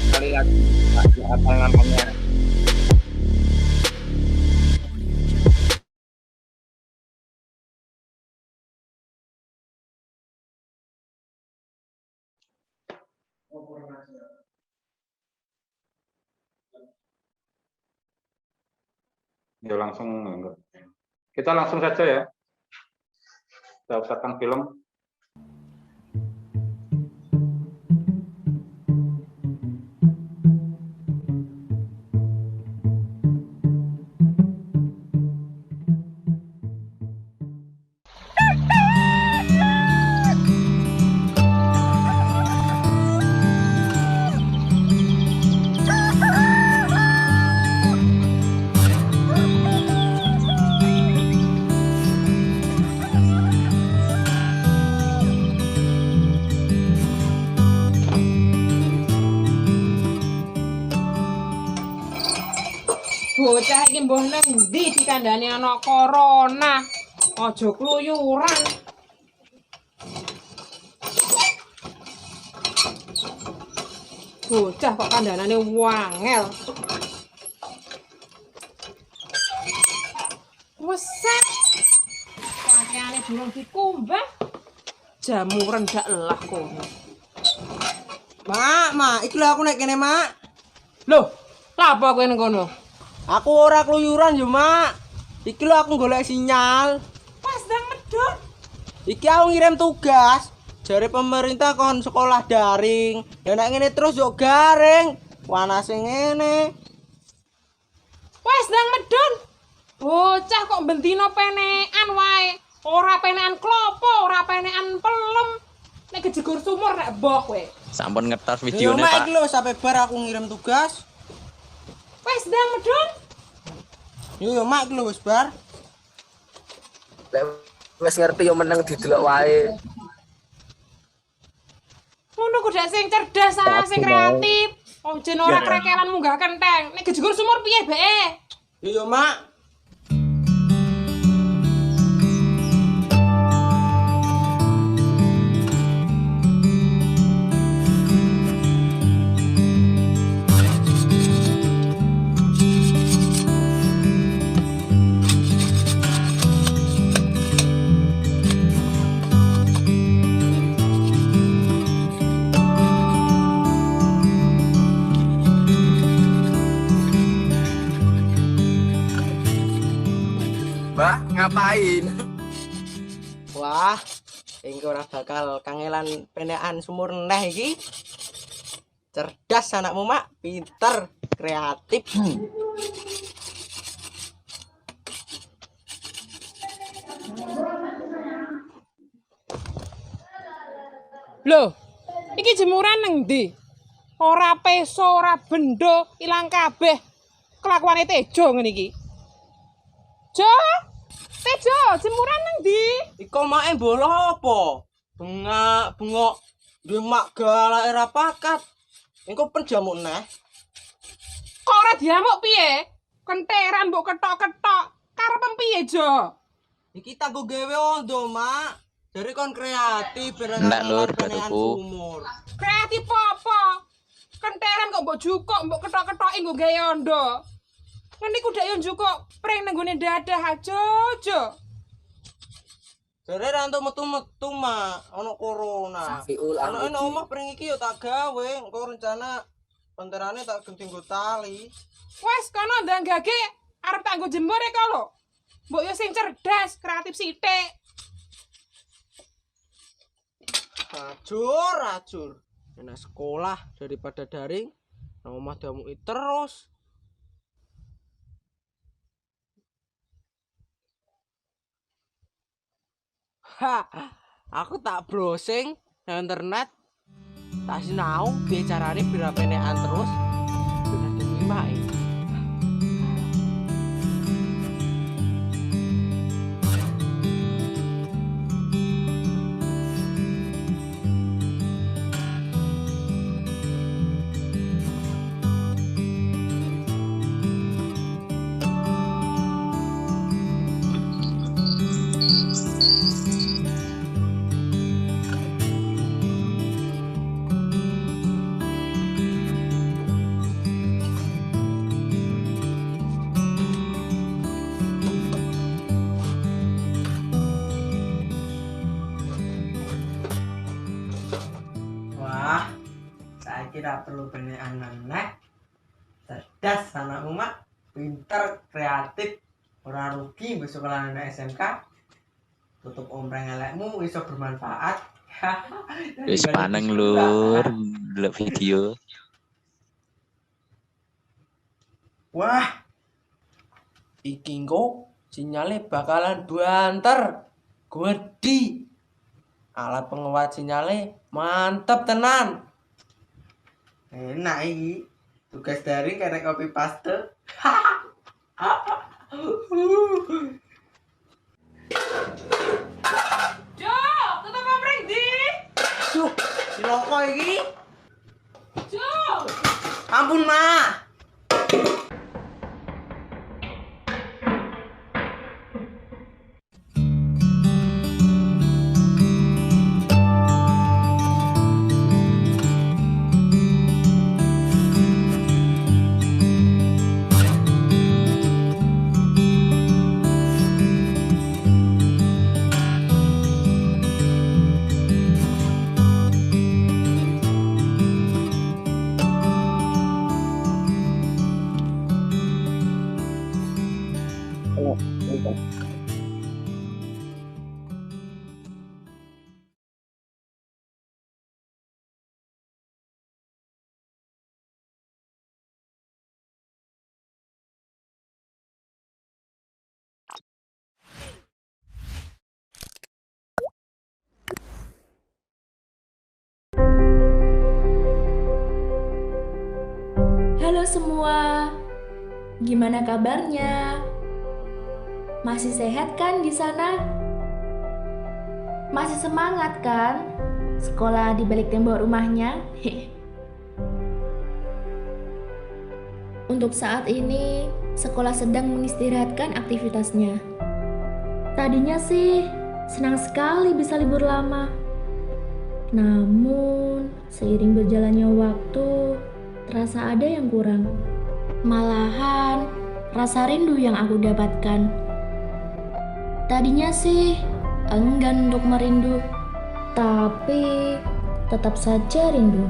[SPEAKER 15] Sekali lagi, Pak, apa namanya?
[SPEAKER 1] ya langsung enggak. Kita langsung saja ya. Kita putarkan film.
[SPEAKER 16] Bocah iki mbuh nang ndi dikandhani ana corona. Aja kluyuran. Bocah kok kandhanane wangel. Weset. Pakaiane durung dikumbah. Jamu rendak elah kono.
[SPEAKER 13] Mak, iki lho aku nek kene, Mak.
[SPEAKER 16] Loh, lha apa kowe nang kono?
[SPEAKER 13] Aku ora keluyuran yo, Mak. Iki lho aku golek sinyal.
[SPEAKER 16] Pas ndang medhot.
[SPEAKER 13] Iki aku ngirim tugas. Jare pemerintah kon sekolah daring. Ya nek ngene terus yo garing. Panase ngene.
[SPEAKER 16] Wes ndang medhot. Bocah kok bentino penekan wae. Ora penekan klopo, ora penekan pelem. Nek kejegur sumur nek mbok kowe.
[SPEAKER 15] Sampun ngetos
[SPEAKER 13] Yo,
[SPEAKER 15] videone,
[SPEAKER 13] Mak,
[SPEAKER 15] Pak.
[SPEAKER 13] iki lho sampe bar aku ngirim tugas.
[SPEAKER 16] Wes ndang medhot.
[SPEAKER 13] Yo, Mak, iki lho wis bar.
[SPEAKER 12] Lek wis ngerti yo meneng didelok wae.
[SPEAKER 16] Ngono kudu sing cerdas ah, sing kreatif. Wong jen ora krekelan munggah kenteng. Nek kejegur sumur piye bae?
[SPEAKER 13] Yo, Mak.
[SPEAKER 12] Mbak, ngapain?
[SPEAKER 13] Wah, engko ora bakal kangelan penekan sumur neh iki. Cerdas anakmu, Mak, pinter, kreatif.
[SPEAKER 16] Loh, iki jemuran nang ndi? Ora peso, ora bendo, ilang kabeh. Kelakuane Tejo ngene iki. Jo, Tejo, jemuran nang ndi?
[SPEAKER 13] Iko make boloh apa? Bengok duwe mak galak ora pakat. Engko penjamu neh.
[SPEAKER 16] Kok ora diamuk piye? Kenteran mbok ketok-ketok. Karepem piye, Jo?
[SPEAKER 13] Iki tak gawe ondo, Mak. Jadi kon kreatif bener
[SPEAKER 17] Enggak, Lur,
[SPEAKER 13] penekan
[SPEAKER 17] batuku.
[SPEAKER 13] sumur.
[SPEAKER 16] Kreatif apa? Kenteran kok mbok jukuk, mbok ketok-ketoki nggo gawe ondo. Ngene ku dak yo jukuk pring nang gone dadah aja.
[SPEAKER 13] Jare ra entuk metu-metu mak, ono corona. Ono nek omah pring iki yo tak gawe, engko rencana penterane tak ganti nggo tali.
[SPEAKER 16] Wes kono ndanggake arep tak nggo jemur e kalau. Mbok yo sing cerdas, kreatif sithik.
[SPEAKER 13] Racur. Enak sekolah daripada daring, nang omah diamuki terus. Aku tak browsing nang internet, tak sinau piye carane biar penekan terus. Bener dimimai. Wah, saya kira perlu penekan meneh. Cerdas anakmu mak, pinter, kreatif, ora rugi besok sekolah anak SMK. Tutup ompreng elekmu iso bermanfaat.
[SPEAKER 17] Wis paneng Lur, delok video.
[SPEAKER 13] Wah, iki engko sinyalnya bakalan banter. Gede. Alat penguat sinyalnya mantep tenan. Enak iki. Tugas daring karena copy paste.
[SPEAKER 16] Jo, tutup ompreng di.
[SPEAKER 13] Duh, si rokok iki.
[SPEAKER 16] Jo.
[SPEAKER 13] Ampun, Mak.
[SPEAKER 10] Halo semua, gimana kabarnya? Masih sehat kan di sana? Masih semangat kan? Sekolah di balik tembok rumahnya? Untuk saat ini, sekolah sedang mengistirahatkan aktivitasnya. Tadinya sih, senang sekali bisa libur lama. Namun, seiring berjalannya waktu, terasa ada yang kurang. Malahan, rasa rindu yang aku dapatkan. Tadinya sih, enggan untuk merindu, tapi tetap saja rindu.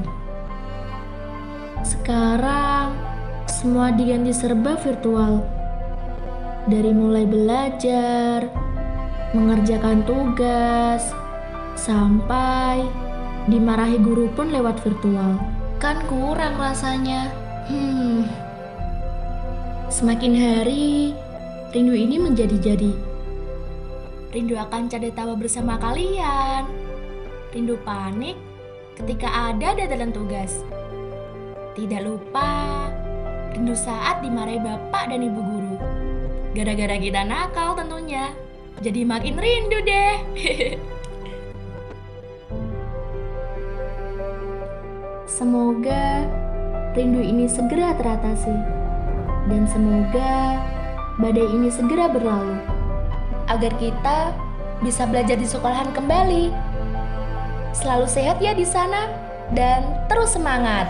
[SPEAKER 10] Sekarang, semua diganti serba virtual. Dari mulai belajar, mengerjakan tugas, sampai dimarahi guru pun lewat virtual. Kan kurang rasanya. Semakin hari, rindu ini menjadi-jadi. Rindu akan canda tawa bersama kalian. Rindu panik ketika ada dadalan tugas. Tidak lupa, rindu saat dimarahi bapak dan ibu guru. Gara-gara kita nakal tentunya. Jadi makin rindu deh. Semoga rindu ini segera teratasi, dan semoga badai ini segera berlalu, agar kita bisa belajar di sekolahan kembali. Selalu sehat ya di sana, dan terus semangat.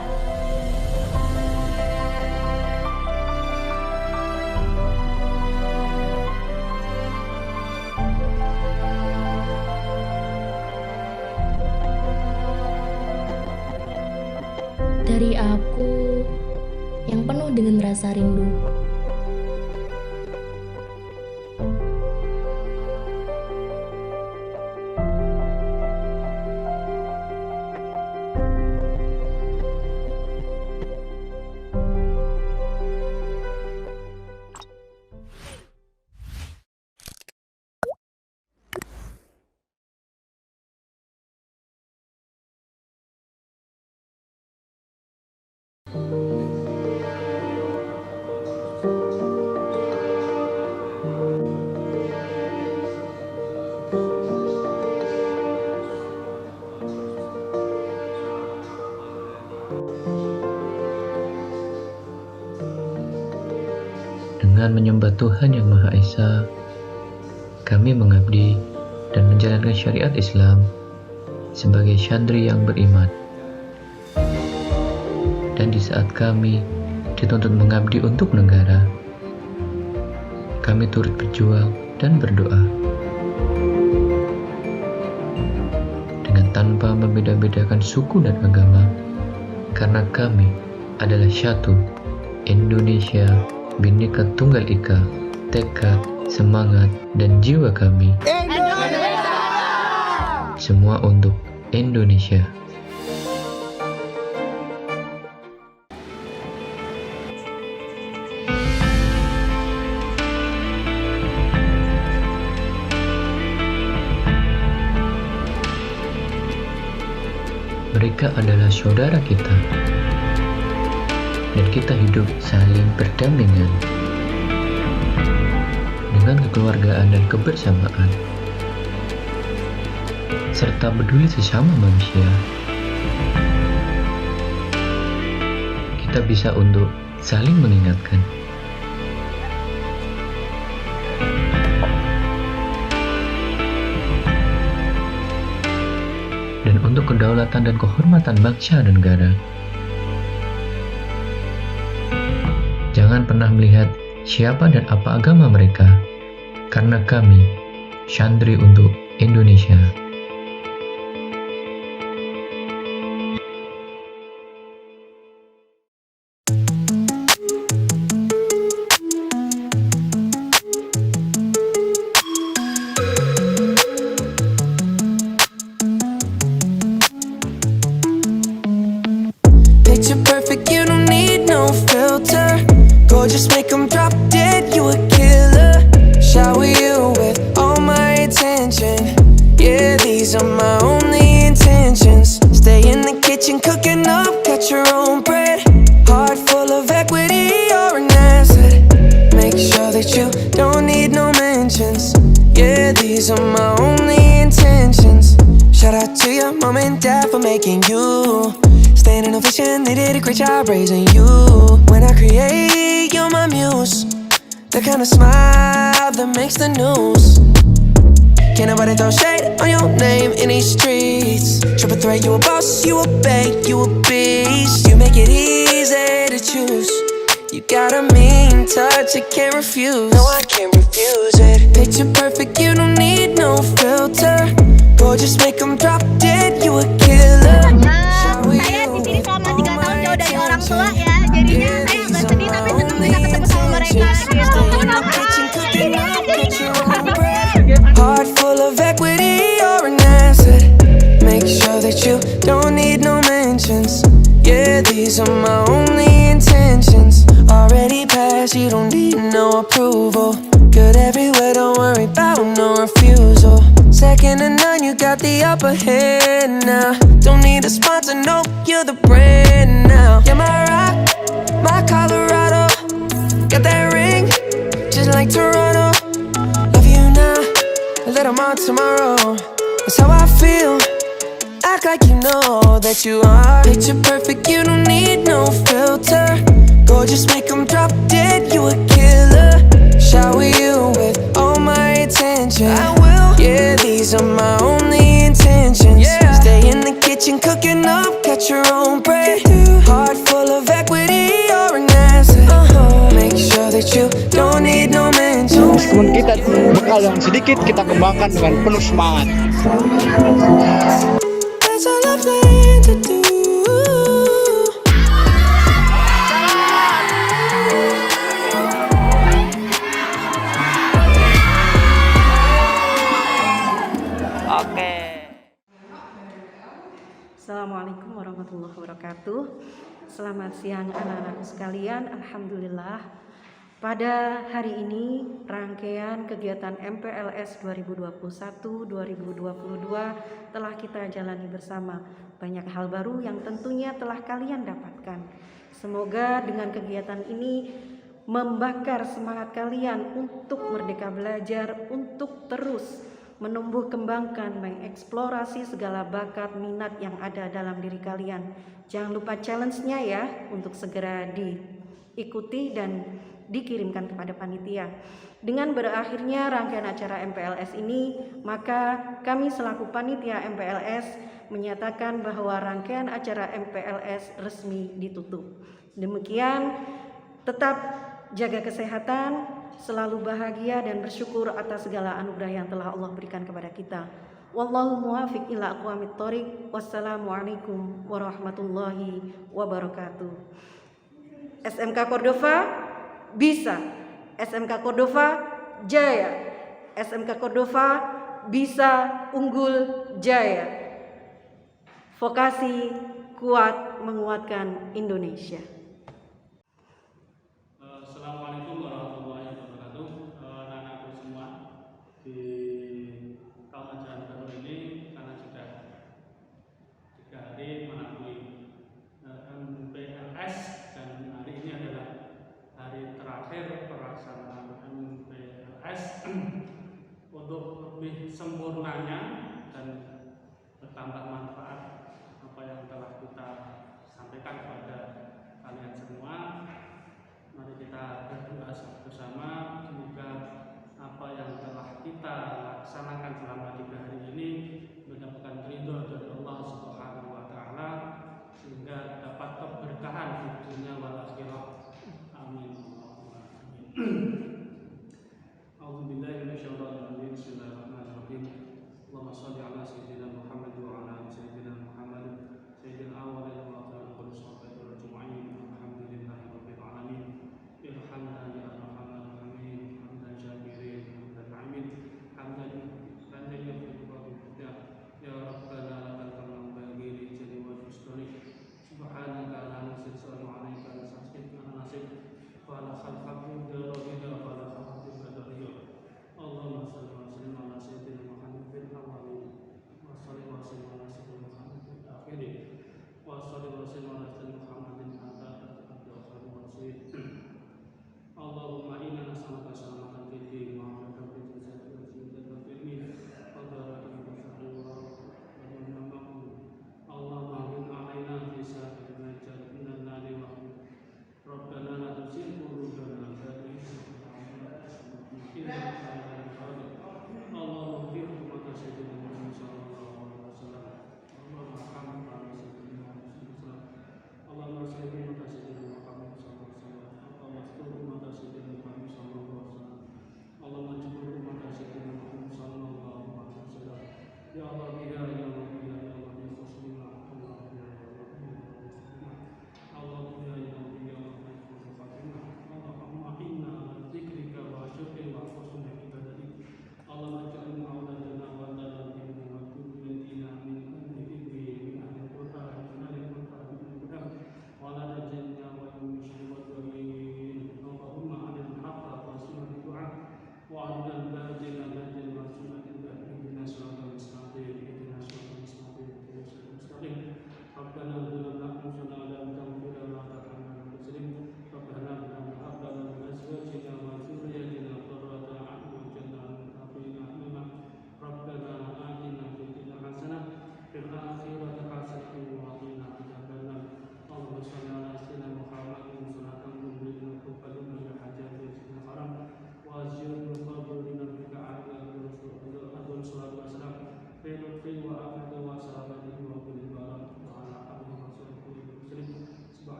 [SPEAKER 10] Dari aku yang penuh dengan rasa rindu.
[SPEAKER 18] Dengan menyembah Tuhan Yang Maha Esa, kami mengabdi dan menjalankan syariat Islam sebagai syantri yang beriman. Dan di saat kami dituntut mengabdi untuk negara, kami turut berjuang dan berdoa. Dengan tanpa membeda-bedakan suku dan agama, karena kami adalah satu Indonesia, Bhinneka Tunggal Ika, tekad, semangat, dan jiwa kami. Semua untuk Indonesia. Mereka adalah saudara kita, dan kita hidup saling berdampingan dengan kekeluargaan dan kebersamaan, serta peduli sesama manusia. Kita bisa untuk saling mengingatkan. Dan untuk kedaulatan dan kehormatan bangsa dan negara. Jangan pernah melihat siapa dan apa agama mereka, karena kami syantri untuk Indonesia.
[SPEAKER 19] Picture perfect, you don't need no filter. Just make them drop dead, you a killer. Shower you with all my attention. Yeah, these are my only intentions. Stay in the kitchen cooking up, cut your own bread. Heart full of equity, you're an asset. Make sure that you don't need no mentions. Yeah, these are my only intentions. Shout out to your mom and dad for making you. Staying in vision, they did a great job raising you. When I create, you're my muse. The kind of smile that makes the news. Can't nobody throw shade on your name in these streets. Triple threat, you a boss, you a bank, you a beast. You make it easy to choose. You got a mean touch, I can't refuse. No, I can't refuse it. Picture perfect, you don't need no filter. Gorgeous, make them drop dead, you a killer.
[SPEAKER 8] Saya di sini selama 3 tahun jauh dari orang tua ya, jadinya saya agak sedih tapi senang bisa ketemu sama mereka gitu.
[SPEAKER 19] Heart full of equity, you're an asset. Make sure that you don't need no mentions. Yeah, these are my only intentions. Already passed, you don't need no approval. Good everywhere, don't worry about no refusal. Second to none, you got the upper hand now. Don't need a sponsor, no, you're the brand now. You're my rock, my Colorado. Got that ring, just like Toronto. Love you now, a little more tomorrow. That's how I feel. Act like you know that you are. Picture perfect, you don't need no filter. Gorgeous, make them drop dead, you a killer. Shower you with all my attention. I will, yeah. these are my only intentions. Stay in the kitchen cooking up, catch your own bread. Heart full of equity, you're an asset. Make sure that you don't need no mention.
[SPEAKER 20] Meskipun kita bekal yang sedikit, kita kembangkan dengan penuh semangat.
[SPEAKER 19] That's all I plan to do.
[SPEAKER 21] Assalamualaikum warahmatullahi wabarakatuh. Selamat siang anak-anakku sekalian. Alhamdulillah, pada hari ini rangkaian kegiatan MPLS 2021-2022 telah kita jalani bersama. Banyak hal baru yang tentunya telah kalian dapatkan. Semoga dengan kegiatan ini membakar semangat kalian untuk merdeka belajar, untuk terus menumbuh kembangkan, mengeksplorasi segala bakat minat yang ada dalam diri kalian. Jangan lupa challenge-nya ya, untuk segera diikuti dan dikirimkan kepada panitia. Dengan berakhirnya rangkaian acara MPLS ini, maka kami selaku panitia MPLS menyatakan bahwa rangkaian acara MPLS resmi ditutup. Demikian, tetap jaga kesehatan, selalu bahagia dan bersyukur atas segala anugerah yang telah Allah berikan kepada kita. Wallahu muwaffiq ila aqwamit thoriq. Wassalamualaikum warahmatullahi wabarakatuh. SMK Cordova bisa, SMK Cordova jaya, SMK Cordova bisa, unggul, jaya. Vokasi kuat menguatkan Indonesia.
[SPEAKER 22] Assalamualaikum warahmatullahi wabarakatuh. Anak-anakku semua, di tahun ajaran baru ini karena sudah 3 hari menakui MPLS dan hari ini adalah hari terakhir pelaksanaan MPLS. Untuk lebih sempurnanya dan bertambah manfaat apa yang telah kita sampaikan kepada kalian semua, mari kita berdoa bersama. Semoga apa yang telah kita laksanakan selama 3 hari ini mendapatkan ridho dari Allah Subhanahu wa Ta'ala, sehingga dapat keberkahan di dunia wal akhirah. Amin. A'udzubillahi minasyaitonir rajim. Bismillahirrahmanirrahim. Allahumma shalli ala sayyidina Muhammad wa ala ali sayyidina Muhammad sayyidil awwalin wal akhirin wa sahbihi ajma'in. Alhamdulillahi rabbil alamin. Irhamna ya arhamar rahimin. Hamdan syakirin, hamdan na'imin, hamdan ya rabbana lakal hamdu bagi rijali wa fusturi. Subhanaka la nuhsi sallallahu alaika nasib wa la khalqakum darabina wa la khalqakum badariya. Allahumma shalli wa sallim ala sayyidina Muhammad fil awwalin wa shalli wa sallim ala sayyidina Muhammad fil akhirin wa shalli wa sallim ala sayyidina Muhammadin hatta tataqaddam wa rasul. Allahumma inna nas'aluka salamatan fid din wa afiyatan fil jasad wa hifdzan fil ilmi wa daratan fil sahri wa rahmatan. Allahumma hum alaina fi sa'atin najat minan nari wa Rabbana la tuzigh qulubana ba'da idh hadaytana. Allahumma ighfir li sayyidina Muhammad sallallahu alaihi wasallam. Allahumma arham sayyidina Muhammad. Allahumma salli ala sayyidina Muhammad sallallahu alaihi wasallam. Allahumma salli ala sayyidina Muhammad sallallahu alaihi wasallam.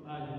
[SPEAKER 22] آل